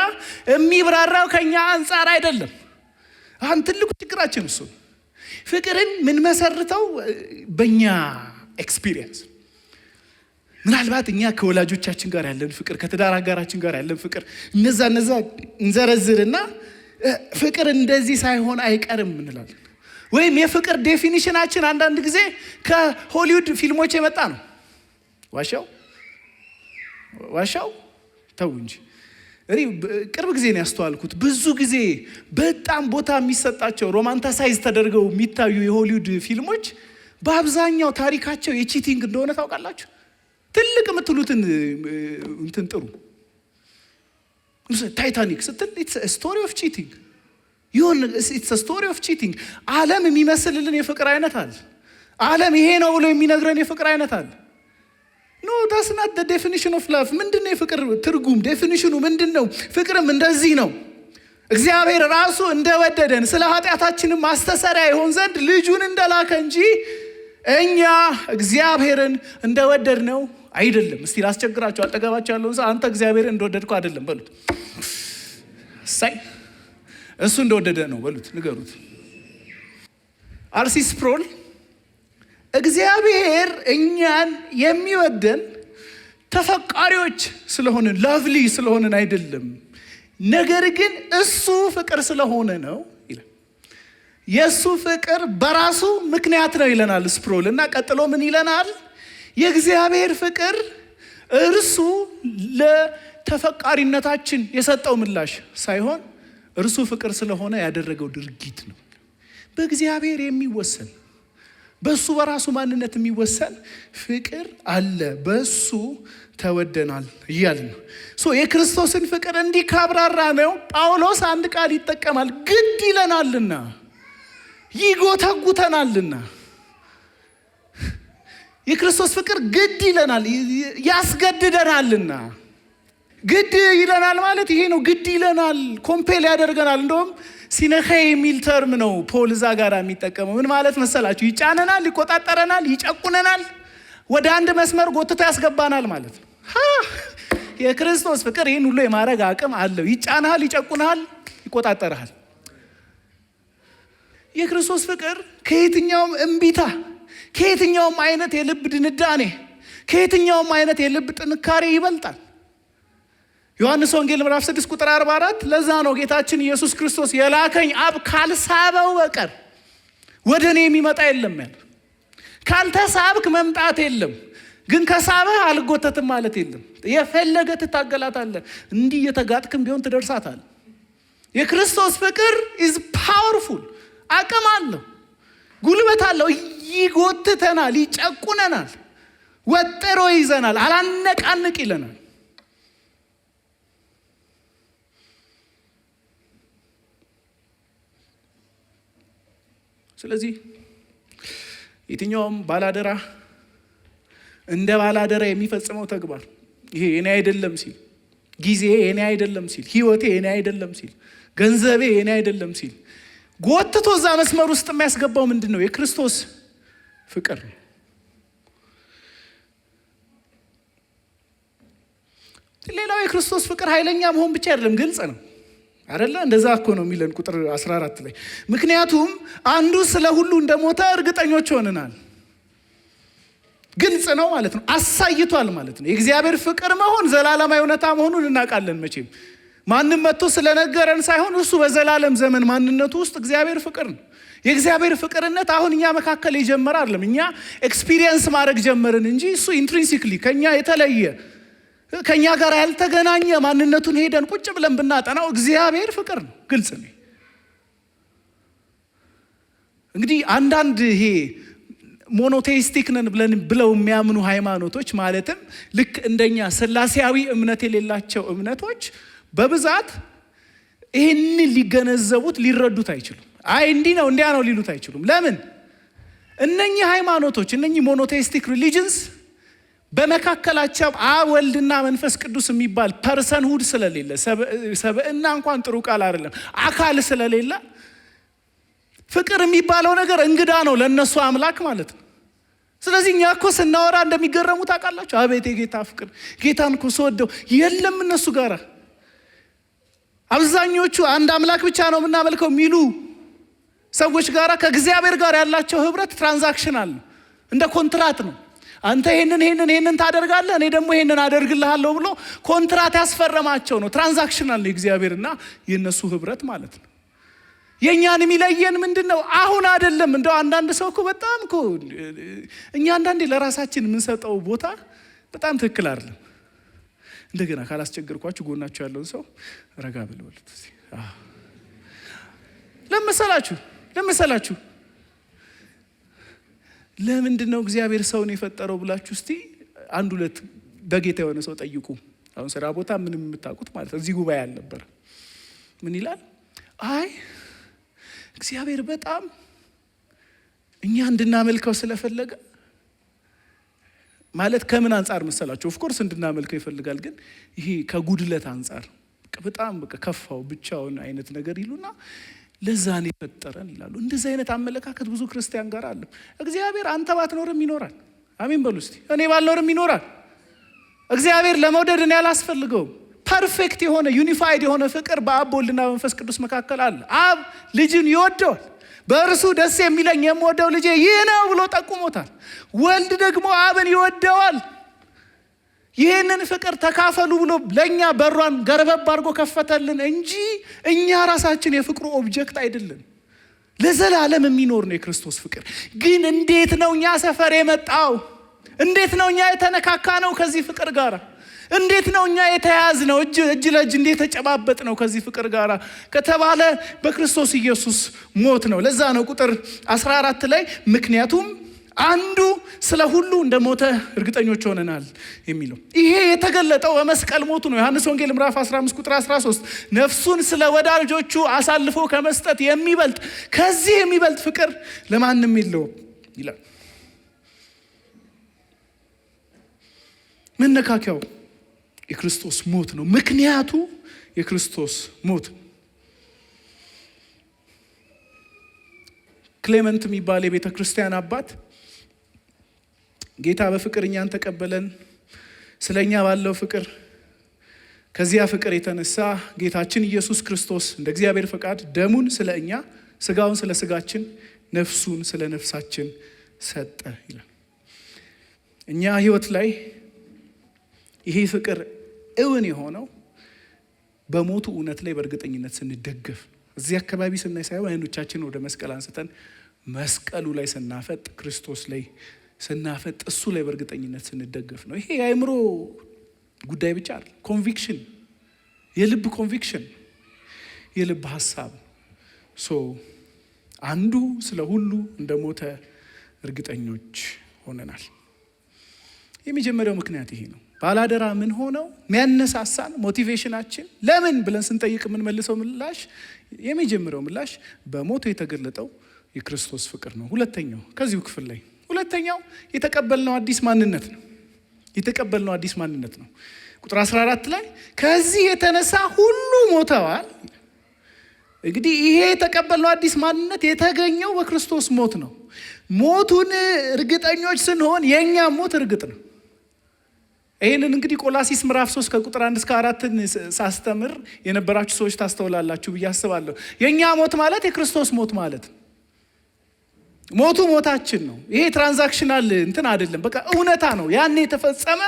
የሚብራራው ከኛ አንጻር አይደለም። አሁን ትልቁ ችግራችን እሱ ፍቅርን ምን መሰርተው በእኛ ኤክስፒሪየንስ። ምናልባት እኛ ከወላጆቻችን ጋር ያለን ፍቅር፣ ከትዳር አጋራችን ጋር ያለን ፍቅር እነዛ እንዘረዝርና ፍቅር እንደዚህ ሳይሆን አይቀርም እንላለን። ወይም የፍቅር ዴፊኒሽናችን አንዳንድ ጊዜ ከሆሊውድ ፊልሞች የመጣ ነው። ዋሻው ተው እንጂ ቅርብ ጊዜ ነው ያስተዋልኩት። ብዙ ጊዜ በጣም ቦታ የሚሰጣቸው ሮማንታሳይዝ ተደርገው የሚታዩ የሆሊውድ ፊልሞች በአብዛኛው ታሪካቸው የቺቲንግ እንደሆነ ታውቃላችሁ። ትልቅ የምትሉትን እንትን ጥሩ ታይታኒክ ስትል ኢትስ ስቶሪ ኦፍ ቺቲንግ ኢትስ ስቶሪ ኦፍ ቺቲንግ። ዓለም የሚመስልልን የፍቅር አይነት አለ። ዓለም ይሄ ነው ብሎ የሚነግረን የፍቅር አይነት አለ። ኖ ዳትስ ናት ዘ ዴፊኒሽን ኦፍ ላቭ። ምንድን ነው የፍቅር ትርጉም? ዴፊኒሽኑ ምንድን ነው? ፍቅርም እንደዚህ ነው። እግዚአብሔር ራሱ እንደወደደን ስለ ኃጢአታችንም ማስተሰሪያ ይሆን ዘንድ ልጁን እንደላከ እንጂ እኛ እግዚአብሔርን እንደወደድ ነው አይደለም። እስቲ ላስቸግራችሁ፣ አጠገባችሁ ያለውን ሰው አንተ እግዚአብሔርን እንደወደድከው አይደለም በሉት። ሳይ እሱ እንደወደደ ነው በሉት፣ ንገሩት። አርሲስ ፕሮል እግዚአብሔር እኛን የሚወደን ተፈቃሪዎች ስለሆንን ላቭሊ ስለሆንን አይደለም፣ ነገር ግን እሱ ፍቅር ስለሆነ ነው ይላል። የእሱ ፍቅር በራሱ ምክንያት ነው ይለናል ስፕሮል። እና ቀጥሎ ምን ይለናል? የእግዚአብሔር ፍቅር እርሱ ለተፈቃሪነታችን የሰጠው ምላሽ ሳይሆን እርሱ ፍቅር ስለሆነ ያደረገው ድርጊት ነው። በእግዚአብሔር የሚወሰን በሱ በራሱ ማንነት የሚወሰን ፍቅር አለ። በሱ ተወደናል እያልን ነው። የክርስቶስን ፍቅር እንዲህ ካብራራ ነው ጳውሎስ አንድ ቃል ይጠቀማል። ግድ ይለናልና፣ ይጎተጉተናልና። የክርስቶስ ፍቅር ግድ ይለናል፣ ያስገድደናልና። ግድ ይለናል ማለት ይሄ ነው። ግድ ይለናል፣ ኮምፔል ያደርገናል። እንደውም ሲነኸ የሚል ተርም ነው ፖል እዛ ጋር የሚጠቀመው። ምን ማለት መሰላችሁ? ይጫነናል፣ ይቆጣጠረናል፣ ይጨቁነናል፣ ወደ አንድ መስመር ጎትቶ ያስገባናል ማለት ነው። የክርስቶስ ፍቅር ይህን ሁሉ የማድረግ አቅም አለው። ይጫናል፣ ይጨቁናል፣ ይቆጣጠራል። የክርስቶስ ፍቅር ከየትኛውም እምቢታ፣ ከየትኛውም አይነት የልብ ድንዳኔ፣ ከየትኛውም አይነት የልብ ጥንካሬ ይበልጣል። ዮሐንስ ወንጌል ምዕራፍ 6 ቁጥር 44 ለዛ ነው ጌታችን ኢየሱስ ክርስቶስ የላከኝ አብ ካልሳበው በቀር ወደ እኔ የሚመጣ የለም ያለ። ካልተሳብክ መምጣት የለም፣ ግን ከሳበህ አልጎተትም ማለት የለም። የፈለገ ትታገላታለህ፣ እንዲህ የተጋጥክም ቢሆን ትደርሳታለህ። የክርስቶስ ፍቅር ኢዝ ፓወርፉል፣ አቅም አለው፣ ጉልበት አለው። ይጎትተናል፣ ይጨቁነናል፣ ወጥሮ ይዘናል፣ አላነቃንቅ ይለናል። ስለዚህ የትኛውም ባላደራ እንደ ባላደራ የሚፈጽመው ተግባር ይሄ የኔ አይደለም ሲል፣ ጊዜ የኔ አይደለም ሲል፣ ህይወቴ የኔ አይደለም ሲል፣ ገንዘቤ የኔ አይደለም ሲል ጎትቶ እዛ መስመር ውስጥ የሚያስገባው ምንድን ነው? የክርስቶስ ፍቅር ነው። ሌላው የክርስቶስ ፍቅር ኃይለኛ መሆን ብቻ አይደለም፣ ግልጽ ነው አይደለ? እንደዛ እኮ ነው የሚለን ቁጥር 14 ላይ። ምክንያቱም አንዱ ስለ ሁሉ እንደሞተ እርግጠኞች ሆነናል። ግልጽ ነው ማለት ነው፣ አሳይቷል ማለት ነው። የእግዚአብሔር ፍቅር መሆን ዘላለማዊ እውነታ መሆኑን እናውቃለን። መቼም ማንም መጥቶ ስለነገረን ሳይሆን እሱ በዘላለም ዘመን ማንነቱ ውስጥ እግዚአብሔር ፍቅር ነው። የእግዚአብሔር ፍቅርነት አሁን እኛ መካከል የጀመረ አይደለም። እኛ ኤክስፒሪየንስ ማድረግ ጀመርን እንጂ እሱ ኢንትሪንሲክሊ ከኛ የተለየ ከኛ ጋር ያልተገናኘ ማንነቱን ሄደን ቁጭ ብለን ብናጠናው እግዚአብሔር ፍቅር ነው። ግልጽ ነው። እንግዲህ አንዳንድ ይሄ ሞኖቴይስቲክ ነን ብለው የሚያምኑ ሃይማኖቶች ማለትም ልክ እንደኛ ስላሴያዊ እምነት የሌላቸው እምነቶች በብዛት ይህንን ሊገነዘቡት ሊረዱት አይችሉም። አይ እንዲህ ነው እንዲያ ነው ሊሉት አይችሉም። ለምን? እነኚህ ሃይማኖቶች እነኚህ ሞኖቴይስቲክ ሪሊጅንስ በመካከላቸው አብ ወልድና መንፈስ ቅዱስ የሚባል ፐርሰንሁድ ስለሌለ፣ ሰብእና እንኳን ጥሩ ቃል አይደለም፣ አካል ስለሌለ ፍቅር የሚባለው ነገር እንግዳ ነው ለነሱ አምላክ ማለት ነው። ስለዚህ እኛ እኮ ስናወራ እንደሚገረሙ ታውቃላችሁ። አቤት የጌታ ፍቅር፣ ጌታን እኮ ስወደው የለም እነሱ ጋር። አብዛኞቹ አንድ አምላክ ብቻ ነው የምናመልከው የሚሉ ሰዎች ጋር ከእግዚአብሔር ጋር ያላቸው ህብረት ትራንዛክሽናል ነው፣ እንደ ኮንትራት ነው። አንተ ይሄንን ታደርጋለህ፣ እኔ ደግሞ ይሄንን አደርግልሃለሁ ብሎ ኮንትራት ያስፈረማቸው ነው። ትራንዛክሽናል ነው የእግዚአብሔርና የነሱ ህብረት ማለት ነው። የኛን የሚለየን ምንድነው? አሁን አይደለም። እንደው አንዳንድ ሰው እኮ በጣም እኮ እኛ አንዳንዴ ለራሳችን የምንሰጠው ቦታ በጣም ትክክል አይደለም። እንደገና ካላስቸገርኳችሁ ጎናችሁ ያለውን ሰው ረጋ ብለውልት ለመሰላችሁ ለምንድነው እግዚአብሔር ሰውን የፈጠረው ብላችሁ እስቲ አንድ ሁለት በጌታ የሆነ ሰው ጠይቁ። አሁን ስራ ቦታ ምንም የምታውቁት ማለት እዚህ ጉባኤ አልነበረ። ምን ይላል? አይ እግዚአብሔር በጣም እኛ እንድናመልከው ስለፈለገ ማለት ከምን አንጻር መሰላችሁ? ኦፍኮርስ እንድናመልከው ይፈልጋል፣ ግን ይሄ ከጉድለት አንጻር በጣም ከፋው ብቻውን አይነት ነገር ይሉና ለዛ ነው የፈጠረን ይላሉ። እንደዚህ አይነት አመለካከት ብዙ ክርስቲያን ጋር አለ። እግዚአብሔር አንተ ባትኖርም ይኖራል። አሜን በሉ እስቲ። እኔ ባልኖርም ይኖራል። እግዚአብሔር ለመውደድ እኔ አላስፈልገውም። ፐርፌክት የሆነ ዩኒፋይድ የሆነ ፍቅር በአብ በወልድና በመንፈስ ቅዱስ መካከል አለ። አብ ልጅን ይወደዋል። በእርሱ ደስ የሚለኝ የምወደው ልጄ ይህ ነው ብሎ ጠቁሞታል። ወልድ ደግሞ አብን ይወደዋል። ይህንን ፍቅር ተካፈሉ ብሎ ለእኛ በሯን ገርበብ አድርጎ ከፈተልን እንጂ እኛ ራሳችን የፍቅሩ ኦብጀክት አይደለም። ለዘላለም የሚኖር ነው የክርስቶስ ፍቅር። ግን እንዴት ነው እኛ ሰፈር የመጣው? እንዴት ነው እኛ የተነካካ ነው ከዚህ ፍቅር ጋር? እንዴት ነው እኛ የተያዝ ነው እጅ ለእጅ እንዴት ተጨባበጥ ነው ከዚህ ፍቅር ጋር ከተባለ በክርስቶስ ኢየሱስ ሞት ነው። ለዛ ነው ቁጥር 14 ላይ ምክንያቱም አንዱ ስለ ሁሉ እንደሞተ እርግጠኞች ሆነናል የሚለው ይሄ የተገለጠው በመስቀል ሞቱ ነው። ዮሐንስ ወንጌል ምዕራፍ 15 ቁጥር 13 ነፍሱን ስለ ወዳጆቹ አሳልፎ ከመስጠት የሚበልጥ ከዚህ የሚበልጥ ፍቅር ለማንም የለውም ይላል። መነካከያው የክርስቶስ ሞት ነው። ምክንያቱ የክርስቶስ ሞት። ክሌመንት የሚባል የቤተ ክርስቲያን አባት ጌታ በፍቅር እኛን ተቀበለን፣ ስለኛ ባለው ፍቅር ከዚያ ፍቅር የተነሳ ጌታችን ኢየሱስ ክርስቶስ እንደ እግዚአብሔር ፈቃድ ደሙን ስለ እኛ፣ ስጋውን ስለ ስጋችን፣ ነፍሱን ስለ ነፍሳችን ሰጠ ይላል። እኛ ህይወት ላይ ይሄ ፍቅር እውን የሆነው በሞቱ እውነት ላይ በእርግጠኝነት ስንደገፍ፣ እዚህ አካባቢ ስናይ ሳይሆን አይኖቻችን ወደ መስቀል አንስተን መስቀሉ ላይ ስናፈጥ፣ ክርስቶስ ላይ ስናፈጥ፣ እሱ ላይ በእርግጠኝነት ስንደገፍ ነው። ይሄ የአእምሮ ጉዳይ ብቻ አይደል። ኮንቪክሽን፣ የልብ ኮንቪክሽን፣ የልብ ሀሳብ። አንዱ ስለ ሁሉ እንደሞተ እርግጠኞች ሆነናል። የመጀመሪያው ምክንያት ይሄ ነው። ባላደራ ምን ሆነው የሚያነሳሳን ሞቲቬሽናችን ለምን ብለን ስንጠይቅ የምንመልሰው ምላሽ፣ የመጀመሪያው ምላሽ በሞቱ የተገለጠው የክርስቶስ ፍቅር ነው። ሁለተኛው ከዚሁ ክፍል ላይ ሁለተኛው የተቀበልነው አዲስ ማንነት ነው። የተቀበልነው አዲስ ማንነት ነው። ቁጥር 14 ላይ ከዚህ የተነሳ ሁሉ ሞተዋል። እንግዲህ ይሄ የተቀበልነው አዲስ ማንነት የተገኘው በክርስቶስ ሞት ነው። ሞቱን እርግጠኞች ስንሆን የእኛ ሞት እርግጥ ነው። ይህንን እንግዲህ ቆላሲስ ምዕራፍ 3 ከቁጥር 1 እስከ 4 ሳስተምር የነበራችሁ ሰዎች ታስተውላላችሁ ብዬ አስባለሁ። የእኛ ሞት ማለት የክርስቶስ ሞት ማለት ነው። ሞቱ ሞታችን ነው። ይሄ ትራንዛክሽናል እንትን አይደለም። በቃ እውነታ ነው። ያኔ የተፈጸመ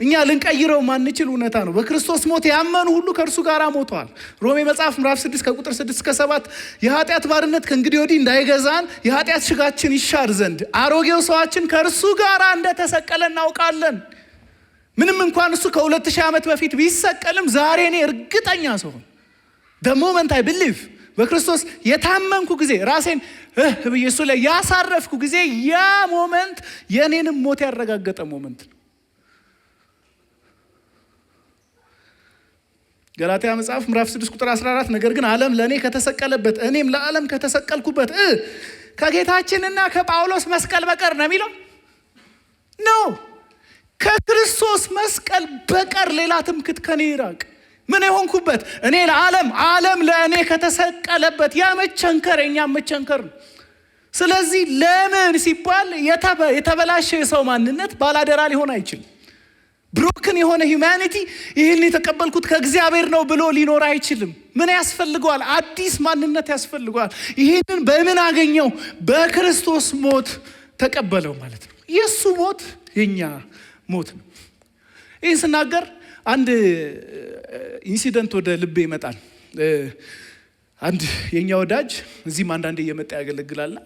እኛ ልንቀይረው ማንችል እውነታ ነው። በክርስቶስ ሞት ያመኑ ሁሉ ከእርሱ ጋር ሞተዋል። ሮሜ መጽሐፍ ምዕራፍ 6 ከቁጥር 6 እስከ 7 የኃጢአት ባርነት ከእንግዲህ ወዲህ እንዳይገዛን የኃጢአት ሽጋችን ይሻር ዘንድ አሮጌው ሰዋችን ከእርሱ ጋር እንደተሰቀለ እናውቃለን። ምንም እንኳን እሱ ከ2000 ዓመት በፊት ቢሰቀልም ዛሬ እኔ እርግጠኛ ሰው the moment I believe በክርስቶስ የታመንኩ ጊዜ ራሴን በኢየሱስ ላይ ያሳረፍኩ ጊዜ ያ ሞመንት የኔንም ሞት ያረጋገጠ ሞመንት ነው። ገላትያ መጽሐፍ ምዕራፍ 6 ቁጥር 14 ነገር ግን ዓለም ለእኔ ከተሰቀለበት እኔም ለዓለም ከተሰቀልኩበት ከጌታችንና ከጳውሎስ መስቀል በቀር ነው የሚለው ነው። ከክርስቶስ መስቀል በቀር ሌላ ትምክህት ከኔ ይራቅ። ምን የሆንኩበት እኔ ለዓለም፣ ዓለም ለእኔ ከተሰቀለበት ያ መቸንከር የኛ መቸንከር ነው። ስለዚህ ለምን ሲባል የተበላሸ የሰው ማንነት ባላደራ ሊሆን አይችልም። ብሮክን የሆነ ሂውማኒቲ ይህን የተቀበልኩት ከእግዚአብሔር ነው ብሎ ሊኖር አይችልም። ምን ያስፈልገዋል? አዲስ ማንነት ያስፈልገዋል። ይህንን በምን አገኘው? በክርስቶስ ሞት ተቀበለው ማለት ነው። የእሱ ሞት የኛ ሞት ነው። ይህን ስናገር አንድ ኢንሲደንት ወደ ልቤ ይመጣል። አንድ የኛ ወዳጅ እዚህም አንዳንዴ እየመጣ ያገለግላልና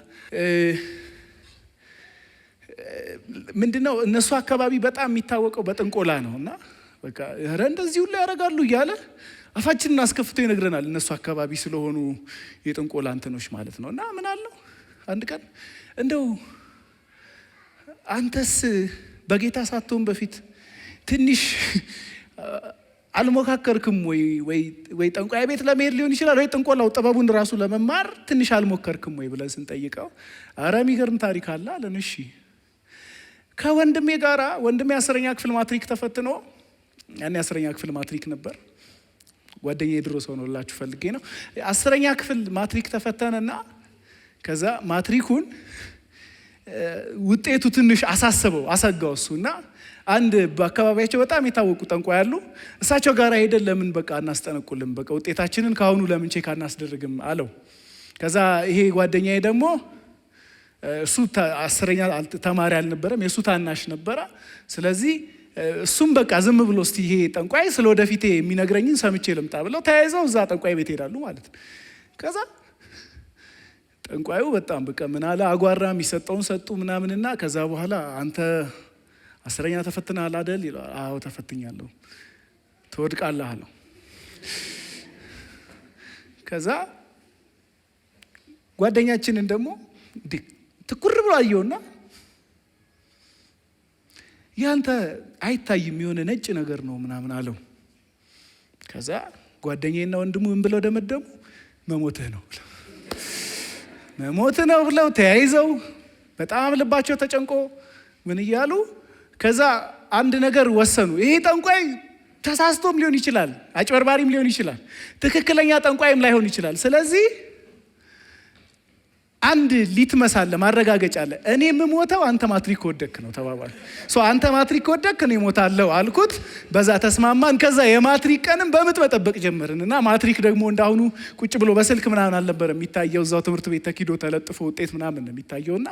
ምንድነው እነሱ አካባቢ በጣም የሚታወቀው በጥንቆላ ነው። እና በቃ ኧረ እንደዚህ ሁሉ ያደርጋሉ እያለ አፋችንን አስከፍቶ ይነግረናል። እነሱ አካባቢ ስለሆኑ የጥንቆላ እንትኖች ማለት ነው። እና ምን አለው አንድ ቀን እንደው አንተስ በጌታ ሳትሆን በፊት ትንሽ አልሞካከርክም ወይ ጠንቋይ ቤት ለመሄድ ሊሆን ይችላል፣ ወይ ጥንቆላው ጥበቡን ራሱ ለመማር ትንሽ አልሞከርክም ወይ ብለን ስንጠይቀው ኧረ የሚገርም ታሪክ አለ አለን። እሺ ከወንድሜ ጋራ ወንድሜ 10ኛ ክፍል ማትሪክ ተፈትኖ፣ ያኔ 10ኛ ክፍል ማትሪክ ነበር፣ ጓደኛዬ ድሮ ሰው ነው ላችሁ ፈልጌ ነው። 10ኛ ክፍል ማትሪክ ተፈተነና ከዛ ማትሪኩን ውጤቱ ትንሽ አሰጋው እሱና አንድ በአካባቢያቸው በጣም የታወቁ ጠንቋይ ያሉ እሳቸው ጋር ሄደን ለምን በቃ እናስጠነቁልም፣ በቃ ውጤታችንን ካሁኑ ለምን ቼክ አናስደርግም አለው። ከዛ ይሄ ጓደኛዬ ደግሞ እሱ 10ኛ ተማሪ አልነበረም፣ የእሱ ታናሽ ነበረ። ስለዚህ እሱም በቃ ዝም ብሎ እስቲ ይሄ ጠንቋይ ስለ ወደፊቴ የሚነግረኝን ሰምቼ ልምጣ ብለው ተያይዘው እዛ ጠንቋይ ቤት ሄዳሉ ማለት ነው። ከዛ ጠንቋዩ በጣም በቃ ምን አለ አጓራ፣ የሚሰጠውን ሰጡ ምናምንና ከዛ በኋላ አንተ 10ኛ ተፈትነሃል አይደል ይላል። አዎ ተፈትኛለሁ። ትወድቃለህ አለው። ከዛ ጓደኛችንን ደግሞ ትኩር ብሎ አየውና ያንተ አይታይም የሆነ ነጭ ነገር ነው ምናምን አለው። ከዛ ጓደኛዬና ወንድሙ ምን ብለው ደመደሙ? መሞትህ ነው ብለው ተያይዘው በጣም ልባቸው ተጨንቆ ምን እያሉ ከዛ አንድ ነገር ወሰኑ። ይሄ ጠንቋይ ተሳስቶም ሊሆን ይችላል፣ አጭበርባሪም ሊሆን ይችላል፣ ትክክለኛ ጠንቋይም ላይሆን ይችላል። ስለዚህ አንድ ሊትመሳለ ማረጋገጫ አለ። እኔ የምሞተው አንተ ማትሪክ ወደክ ነው ተባባል። አንተ ማትሪክ ወደክ ነው እሞታለሁ አልኩት። በዛ ተስማማን። ከዛ የማትሪክ ቀንም በምጥ መጠበቅ ጀመርን እና ማትሪክ ደግሞ እንዳሁኑ ቁጭ ብሎ በስልክ ምናምን አልነበረም የሚታየው፣ እዛው ትምህርት ቤት ተኪዶ ተለጥፎ ውጤት ምናምን ነው የሚታየውና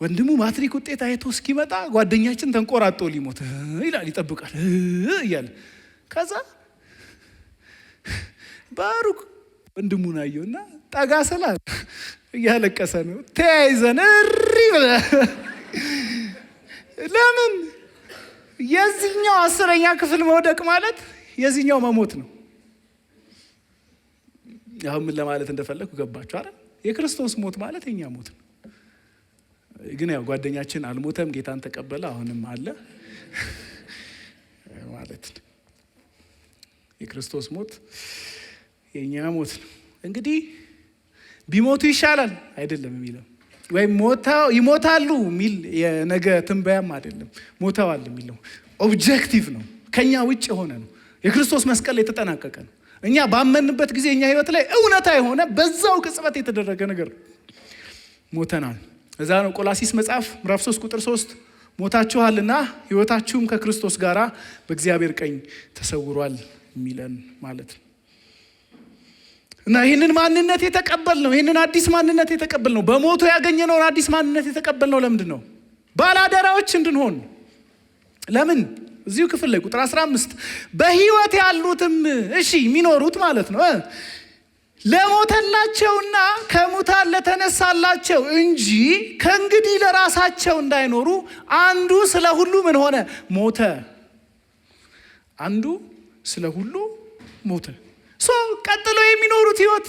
ወንድሙ ማትሪክ ውጤት አይቶ እስኪመጣ ጓደኛችን ተንቆራጦ ሊሞት ይላል፣ ይጠብቃል እያለ ከዛ ባሩክ ወንድሙን አየውና ጠጋ ስላል እያለቀሰ ነው። ተያይዘን እሪ ብለ ለምን የዚህኛው 10ኛ ክፍል መውደቅ ማለት የዚህኛው መሞት ነው። ያው ምን ለማለት እንደፈለኩ ገባችሁ አይደል? የክርስቶስ ሞት ማለት የኛ ሞት ነው። ግን ያው ጓደኛችን አልሞተም፣ ጌታን ተቀበለ፣ አሁንም አለ ማለት ነው። የክርስቶስ ሞት የኛ ሞት ነው። እንግዲህ ቢሞቱ ይሻላል አይደለም የሚለው ወይም ይሞታሉ የሚል የነገ ትንበያም አይደለም። ሞተዋል የሚለው ኦብጀክቲቭ ነው፣ ከኛ ውጭ የሆነ ነው። የክርስቶስ መስቀል የተጠናቀቀ ነው። እኛ ባመንበት ጊዜ እኛ ህይወት ላይ እውነታ የሆነ በዛው ቅጽበት የተደረገ ነገር ሞተናል። እዛ ነው ቆላሲስ መጽሐፍ ምዕራፍ 3 ቁጥር 3 ሞታችኋልና ህይወታችሁም ከክርስቶስ ጋር በእግዚአብሔር ቀኝ ተሰውሯል የሚለን ማለት ነው። እና ይህንን ማንነት የተቀበልነው ይህንን አዲስ ማንነት የተቀበልነው በሞቱ ያገኘነውን አዲስ ማንነት የተቀበልነው ለምንድን ነው? ባላደራዎች እንድንሆን። ለምን? እዚሁ ክፍል ላይ ቁጥር 15 በህይወት ያሉትም እሺ የሚኖሩት ማለት ነው ለሞተላቸውና ከሙታን ለተነሳላቸው እንጂ ከእንግዲህ ለራሳቸው እንዳይኖሩ አንዱ ስለ ሁሉ ምን ሆነ? ሞተ። አንዱ ስለ ሁሉ ሞተ። ቀጥሎ የሚኖሩት ህይወት፣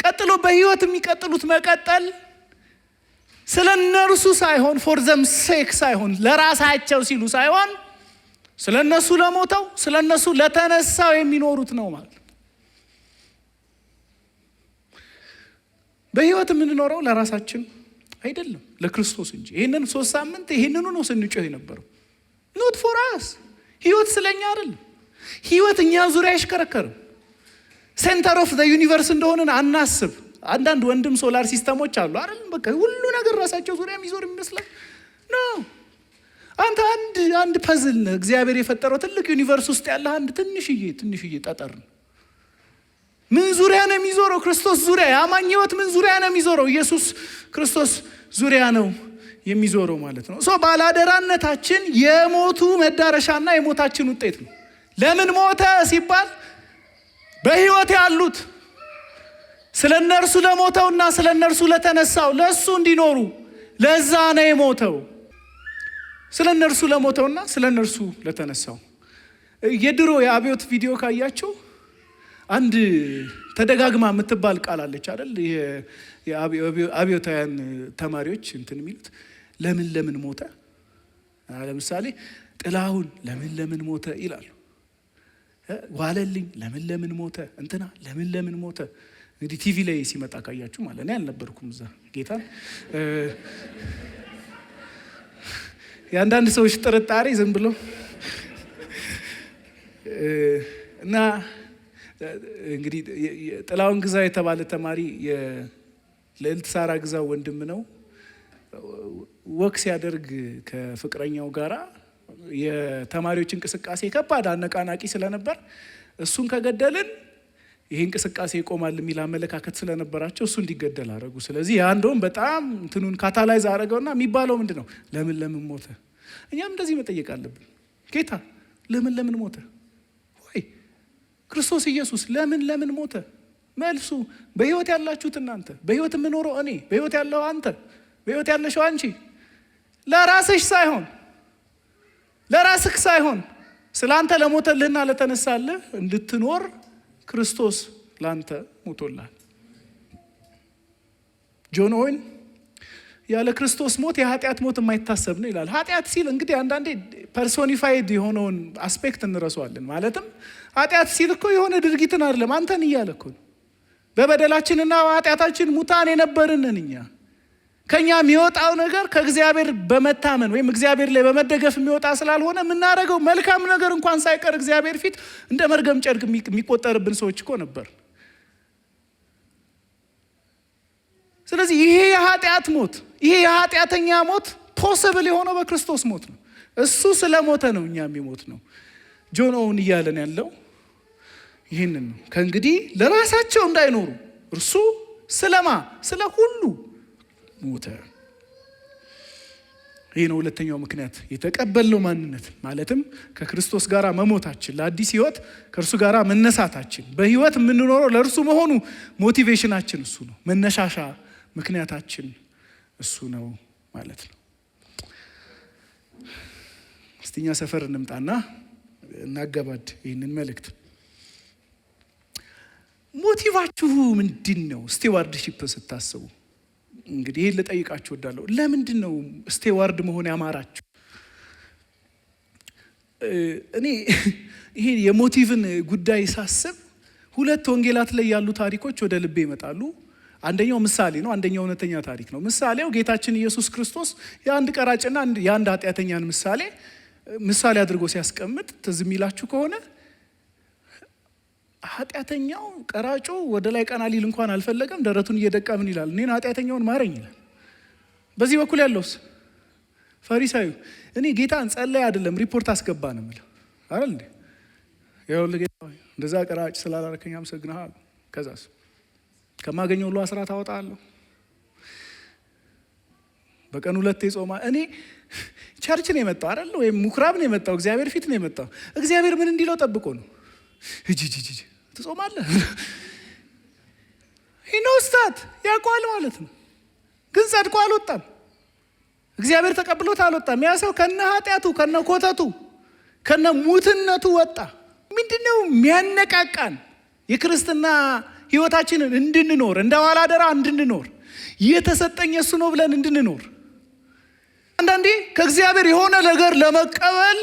ቀጥሎ በህይወት የሚቀጥሉት መቀጠል ስለ እነርሱ ሳይሆን ፎር ዘም ሴክ ሳይሆን ለራሳቸው ሲሉ ሳይሆን ስለ እነሱ ለሞተው ስለ እነሱ ለተነሳው የሚኖሩት ነው ማለት ነው። በህይወት የምንኖረው ለራሳችን አይደለም ለክርስቶስ እንጂ። ይህንን 3 ሳምንት ይህንኑ ነው ስንጮህ የነበረው። ኖት ፎር አስ። ህይወት ስለኛ አይደለም። ህይወት እኛ ዙሪያ አይሽከረከርም። ሴንተር ኦፍ ዘ ዩኒቨርስ እንደሆነን አናስብ። አንዳንድ ወንድም ሶላር ሲስተሞች አሉ አይደል? በቃ ሁሉ ነገር ራሳቸው ዙሪያ የሚዞር የሚመስላል ነው። አንተ አንድ ፐዝል ነህ። እግዚአብሔር የፈጠረው ትልቅ ዩኒቨርስ ውስጥ ያለ አንድ ትንሽዬ ጠጠር ነው። ምን ዙሪያ ነው የሚዞረው? ክርስቶስ ዙሪያ። የአማኝ ህይወት ምን ዙሪያ ነው የሚዞረው? ኢየሱስ ክርስቶስ ዙሪያ ነው የሚዞረው ማለት ነው። ባላደራነታችን የሞቱ መዳረሻና የሞታችን ውጤት ነው። ለምን ሞተ ሲባል በህይወት ያሉት ስለ እነርሱ ለሞተውና ስለ እነርሱ ለተነሳው ለሱ እንዲኖሩ ለዛ ነው የሞተው። ስለ እነርሱ ለሞተውና ስለ እነርሱ ለተነሳው። የድሮ የአብዮት ቪዲዮ ካያችሁ አንድ ተደጋግማ የምትባል ቃል አለች አይደል? የአብዮታውያን ተማሪዎች እንትን የሚሉት ለምን ሞተ? ለምሳሌ ጥላሁን ለምን ሞተ ይላሉ። ዋለልኝ ለምን ሞተ፣ እንትና ለምን ሞተ። እንግዲህ ቲቪ ላይ ሲመጣ ካያችሁ ማለት ነው። አልነበርኩም እዛ ጌታ። የአንዳንድ ሰዎች ጥርጣሬ ዝም ብሎ እና እንግዲህ ጥላሁን ግዛው የተባለ ተማሪ የልዕልት ሳራ ግዛው ወንድም ነው። ወክ ሲያደርግ ከፍቅረኛው ጋራ የተማሪዎች እንቅስቃሴ ከባድ አነቃናቂ ስለነበር እሱን ከገደልን ይሄ እንቅስቃሴ ይቆማል የሚል አመለካከት ስለነበራቸው እሱ እንዲገደል አደረጉ። ስለዚህ ያ እንደውም በጣም እንትኑን ካታላይዝ አደረገውና የሚባለው ምንድን ነው? ለምን ሞተ? እኛም እንደዚህ መጠየቅ አለብን። ጌታ ለምን ሞተ? ወይ ክርስቶስ ኢየሱስ ለምን ሞተ? መልሱ በህይወት ያላችሁት እናንተ፣ በህይወት የምኖረው እኔ፣ በህይወት ያለው አንተ፣ በህይወት ያለሽው አንቺ ለራስሽ ሳይሆን ለራስህ ሳይሆን ስለ አንተ ለሞተልህና ለተነሳልህ እንድትኖር ክርስቶስ ላንተ ሞቶላል። ጆን ኦዌን ያለ ክርስቶስ ሞት የኃጢአት ሞት የማይታሰብ ነው ይላል። ኃጢአት ሲል እንግዲህ አንዳንዴ ፐርሶኒፋይድ የሆነውን አስፔክት እንረሳዋለን። ማለትም ኃጢአት ሲል እኮ የሆነ ድርጊትን አይደለም፣ አንተን እያለ እኮ ነው። በበደላችንና ኃጢአታችን ሙታን የነበርንን እኛ ከኛ የሚወጣው ነገር ከእግዚአብሔር በመታመን ወይም እግዚአብሔር ላይ በመደገፍ የሚወጣ ስላልሆነ የምናደርገው መልካም ነገር እንኳን ሳይቀር እግዚአብሔር ፊት እንደ መርገም ጨርቅ የሚቆጠርብን ሰዎች እኮ ነበር። ስለዚህ ይሄ የኃጢአት ሞት፣ ይሄ የኃጢአተኛ ሞት ፖስብል የሆነው በክርስቶስ ሞት ነው። እሱ ስለሞተ ነው እኛ የሚሞት ነው። ጆን ኦውን እያለን ያለው ይህንን ነው። ከእንግዲህ ለራሳቸው እንዳይኖሩ እርሱ ስለ ሁሉ ሞተ። ይህ ነው ሁለተኛው ምክንያት፣ የተቀበልነው ማንነት ማለትም ከክርስቶስ ጋር መሞታችን፣ ለአዲስ ህይወት ከእርሱ ጋር መነሳታችን፣ በህይወት የምንኖረው ለእርሱ መሆኑ ሞቲቬሽናችን እሱ ነው፣ መነሻሻ ምክንያታችን እሱ ነው ማለት ነው። እስቲኛ ሰፈር እንምጣና እናገባድ ይህንን መልእክት። ሞቲቫችሁ ምንድን ነው? ስቴዋርድሺፕ ስታስቡ እንግዲህ ይሄን ልጠይቃችሁ እወዳለሁ። ለምንድን ነው ስቴዋርድ መሆን ያማራችሁ? እኔ ይሄ የሞቲቭን ጉዳይ ሳስብ ሁለት ወንጌላት ላይ ያሉ ታሪኮች ወደ ልቤ ይመጣሉ። አንደኛው ምሳሌ ነው፣ አንደኛው እውነተኛ ታሪክ ነው። ምሳሌው ጌታችን ኢየሱስ ክርስቶስ የአንድ ቀራጭና የአንድ ኃጢአተኛን ምሳሌ አድርጎ ሲያስቀምጥ ትዝ የሚላችሁ ከሆነ ኃጢአተኛው ቀራጩ ወደ ላይ ቀና ሊል እንኳን አልፈለገም። ደረቱን እየደቃ ምን ይላል? እኔን ኃጢአተኛውን ማረኝ ይላል። በዚህ በኩል ያለውስ ፈሪሳዩ እኔ ጌታን ጸለይ አይደለም ሪፖርት አስገባ ነው የምለው አይደል እንዴ? ይኸውልህ ጌታ እንደዛ ቀራጭ ስላላረከኝ አመሰግናለሁ። ከዛስ ከማገኘው ሁሉ አስራት አወጣለሁ። በቀን 2 ጾማ። እኔ ቸርች ነው የመጣው አይደል? ወይም ምኩራብ ነው የመጣው፣ እግዚአብሔር ፊት ነው የመጣው። እግዚአብሔር ምን እንዲለው ጠብቆ ነው? እጂ ትጾማለህ? ኢኖስታት ያውቀዋል ማለት ነው። ግን ጸድቆ አልወጣም። እግዚአብሔር ተቀብሎት አልወጣም። ያ ሰው ከነ ኃጢአቱ ከነ ኮተቱ ከነ ሙትነቱ ወጣ። ምንድነው የሚያነቃቃን? የክርስትና ህይወታችንን እንድንኖር እንደ ባላደራ እንድንኖር የተሰጠኝ እሱ ነው ብለን እንድንኖር። አንዳንዴ ከእግዚአብሔር የሆነ ነገር ለመቀበል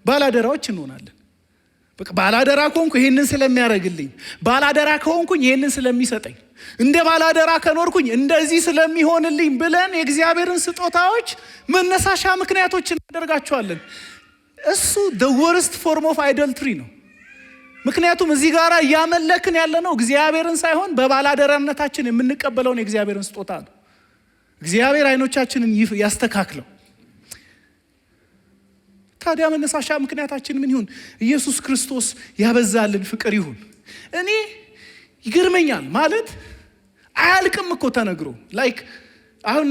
ባላደራዎች እንሆናለን። በቃ ባላደራ ከሆንኩ ይሄንን ስለሚያደርግልኝ፣ ባላደራ ከሆንኩኝ ይሄንን ስለሚሰጠኝ፣ እንደ ባላደራ ከኖርኩኝ እንደዚህ ስለሚሆንልኝ ብለን የእግዚአብሔርን ስጦታዎች መነሳሻ ምክንያቶች እናደርጋቸዋለን። እሱ the worst form of idolatry ነው። ምክንያቱም እዚህ ጋር እያመለክን ያለ ነው እግዚአብሔርን ሳይሆን በባላደራነታችን የምንቀበለውን የእግዚአብሔርን ስጦታ ነው። እግዚአብሔር አይኖቻችንን ያስተካክለው። ታዲያ መነሳሻ ምክንያታችን ምን ይሁን? ኢየሱስ ክርስቶስ ያበዛልን ፍቅር ይሁን። እኔ ይገርመኛል ማለት አያልቅም እኮ ተነግሮ። ላይክ አሁን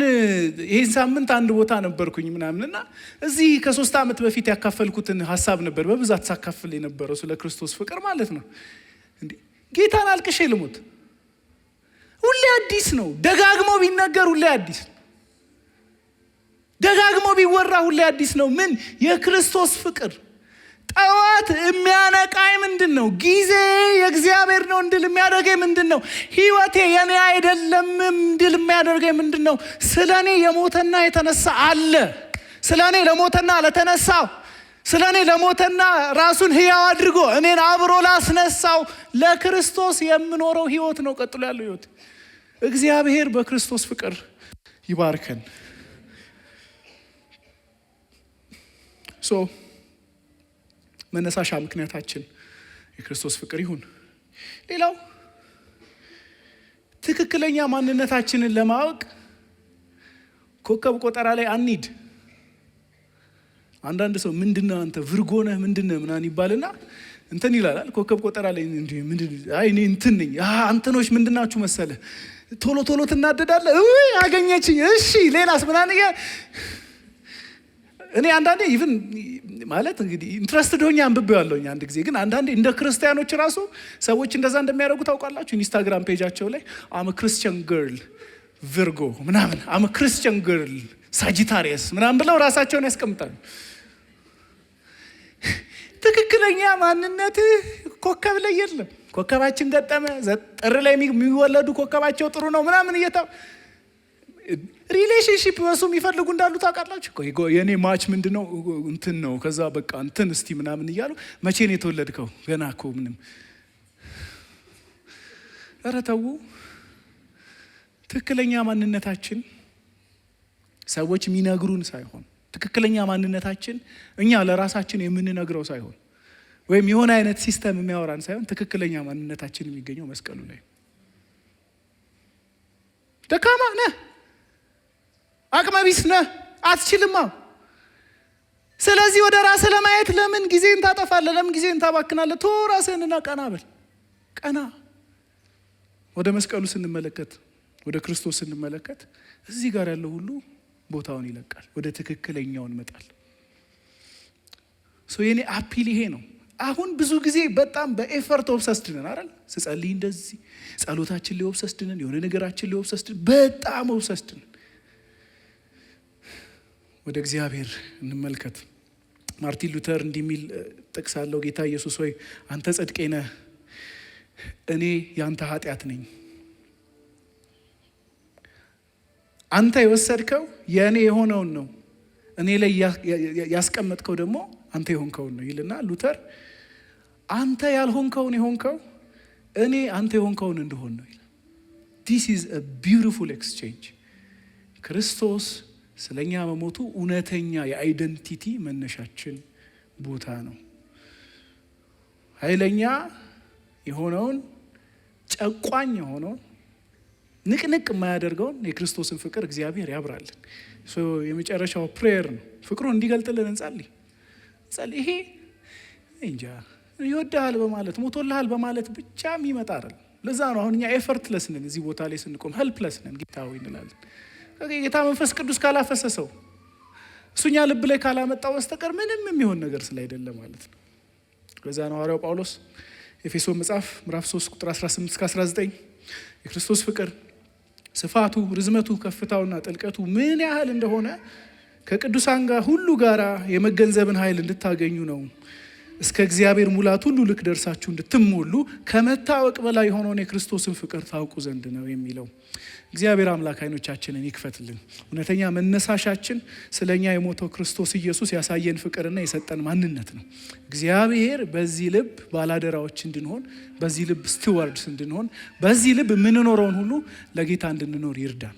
ይሄን ሳምንት አንድ ቦታ ነበርኩኝ ምናምንና እዚህ ከ3 ዓመት በፊት ያካፈልኩትን ሐሳብ ነበር በብዛት ሳካፍል የነበረው ስለ ክርስቶስ ፍቅር ማለት ነው። እንዴ ጌታን አልቅሼ ልሞት? ሁሌ አዲስ ነው። ደጋግሞ ቢነገር ሁሌ አዲስ ነው። ደጋግሞ ቢወራ ሁሌ አዲስ ነው። ምን የክርስቶስ ፍቅር ጠዋት የሚያነቃኝ ምንድን ነው? ጊዜ የእግዚአብሔር ነው እንድል የሚያደርገኝ ምንድን ነው? ህይወቴ የኔ አይደለም እንድል የሚያደርገኝ ምንድን ነው? ስለ እኔ የሞተና የተነሳ አለ። ስለ እኔ ለሞተና ለተነሳው ስለ እኔ ለሞተና ራሱን ሕያው አድርጎ እኔን አብሮ ላስነሳው ለክርስቶስ የምኖረው ህይወት ነው ቀጥሎ ያለው ህይወት። እግዚአብሔር በክርስቶስ ፍቅር ይባርከን። መነሳሻ ምክንያታችን የክርስቶስ ፍቅር ይሁን። ሌላው ትክክለኛ ማንነታችንን ለማወቅ ኮከብ ቆጠራ ላይ አንሂድ። አንዳንድ ሰው ምንድነው አንተ ቪርጎ ነህ ምንድነው ምናምን ይባልና እንትን ይላል። ኮከብ ቆጠራ ላይ እንዴ እኔ እንትን ነኝ። አንተኖች ምንድናችሁ መሰለ ቶሎ ቶሎ ትናደዳለህ። አገኘችኝ እሺ ሌላስ ምናምን እኔ አንዳንዴ ኢቭን ማለት እንግዲህ ኢንትረስትድ ሆኜ አንብቤዋለሁኝ አንድ ጊዜ። ግን አንዳንዴ እንደ ክርስቲያኖች ራሱ ሰዎች እንደዛ እንደሚያደርጉ ታውቃላችሁ። ኢንስታግራም ፔጃቸው ላይ አም ክርስቲያን ገርል ቪርጎ ምናምን አም ክርስቲያን ገርል ሳጂታሪየስ ምናምን ብለው ራሳቸውን ያስቀምጣሉ። ትክክለኛ ማንነት ኮከብ ላይ የለም። ኮከባችን ገጠመ ጥር ላይ የሚወለዱ ኮከባቸው ጥሩ ነው ምናምን ሪሌሽንሺፕ በሱ የሚፈልጉ እንዳሉ ታውቃላችሁ። የኔ ማች ምንድነው እንትን ነው ከዛ በቃ እንትን እስቲ ምናምን እያሉ መቼ ነው የተወለድከው ገና እኮ ምንም። ኧረ ተው። ትክክለኛ ማንነታችን ሰዎች የሚነግሩን ሳይሆን ትክክለኛ ማንነታችን እኛ ለራሳችን የምንነግረው ሳይሆን ወይም የሆነ አይነት ሲስተም የሚያወራን ሳይሆን ትክክለኛ ማንነታችን የሚገኘው መስቀሉ ላይ። ደካማ ነህ፣ አቅመቢስ ነህ፣ አትችልማ። ስለዚህ ወደ ራስህ ለማየት ለምን ጊዜን ታጠፋለህ? ለምን ጊዜን ታባክናለህ? ቶ ራስህንና ቀና በል። ቀና ወደ መስቀሉ ስንመለከት፣ ወደ ክርስቶስ ስንመለከት እዚህ ጋር ያለው ሁሉ ቦታውን ይለቃል። ወደ ትክክለኛው እንመጣል። የኔ አፒል ይሄ ነው። አሁን ብዙ ጊዜ በጣም በኤፈርት ኦብሰስድ ነን አይደል? ስጸልይ እንደዚህ ጸሎታችን ላይ ኦብሰስድ ነን፣ የሆነ ነገራችን ላይ ኦብሰስድ ነን፣ በጣም ኦብሰስድ ነን። ወደ እግዚአብሔር እንመልከት። ማርቲን ሉተር እንዲህ የሚል ጥቅስ አለው። ጌታ ኢየሱስ ሆይ አንተ ጽድቄ ነህ፣ እኔ ያንተ ኃጢአት ነኝ። አንተ የወሰድከው የእኔ የሆነውን ነው፣ እኔ ላይ ያስቀመጥከው ደግሞ አንተ የሆንከውን ነው ይልና ሉተር አንተ ያልሆንከውን የሆንከው እኔ አንተ የሆንከውን እንደሆን ነው ይላል። ዲስ ኢዝ አ ቢዩቲፉል ኤክስቼንጅ። ክርስቶስ ስለኛ መሞቱ እውነተኛ የአይደንቲቲ መነሻችን ቦታ ነው። ኃይለኛ የሆነውን ጨቋኝ የሆነውን ንቅንቅ የማያደርገውን የክርስቶስን ፍቅር እግዚአብሔር ያብራልን። የመጨረሻው ፕሬየር ነው። ፍቅሩን እንዲገልጥልን እንጸልይ። ይሄ እንጃ ይወድሃል በማለት ሞቶልሃል በማለት ብቻ የሚመጣ አይደል። ለዛ ነው አሁን እኛ ኤፈርትለስ ነን፣ እዚህ ቦታ ላይ ስንቆም ሄልፕለስ ነን። ጌታ ሆይ እንላለን። ጌታ መንፈስ ቅዱስ ካላፈሰሰው እሱኛ ልብ ላይ ካላመጣው በስተቀር ምንም የሚሆን ነገር ስላይደለ ማለት ነው። ለዛ ነው ሐዋርያው ጳውሎስ ኤፌሶን መጽሐፍ ምዕራፍ 3 ቁጥር 18-19 የክርስቶስ ፍቅር ስፋቱ፣ ርዝመቱ፣ ከፍታውና ጥልቀቱ ምን ያህል እንደሆነ ከቅዱሳን ጋር ሁሉ ጋራ የመገንዘብን ኃይል እንድታገኙ ነው፣ እስከ እግዚአብሔር ሙላት ሁሉ ልክ ደርሳችሁ እንድትሞሉ ከመታወቅ በላይ የሆነውን የክርስቶስን ፍቅር ታውቁ ዘንድ ነው የሚለው። እግዚአብሔር አምላክ ዓይኖቻችንን ይክፈትልን። እውነተኛ መነሳሻችን ስለኛ የሞተው ክርስቶስ ኢየሱስ ያሳየን ፍቅርና የሰጠን ማንነት ነው። እግዚአብሔር በዚህ ልብ ባላደራዎች እንድንሆን፣ በዚህ ልብ ስቲዋርድስ እንድንሆን፣ በዚህ ልብ የምንኖረውን ሁሉ ለጌታ እንድንኖር ይርዳን።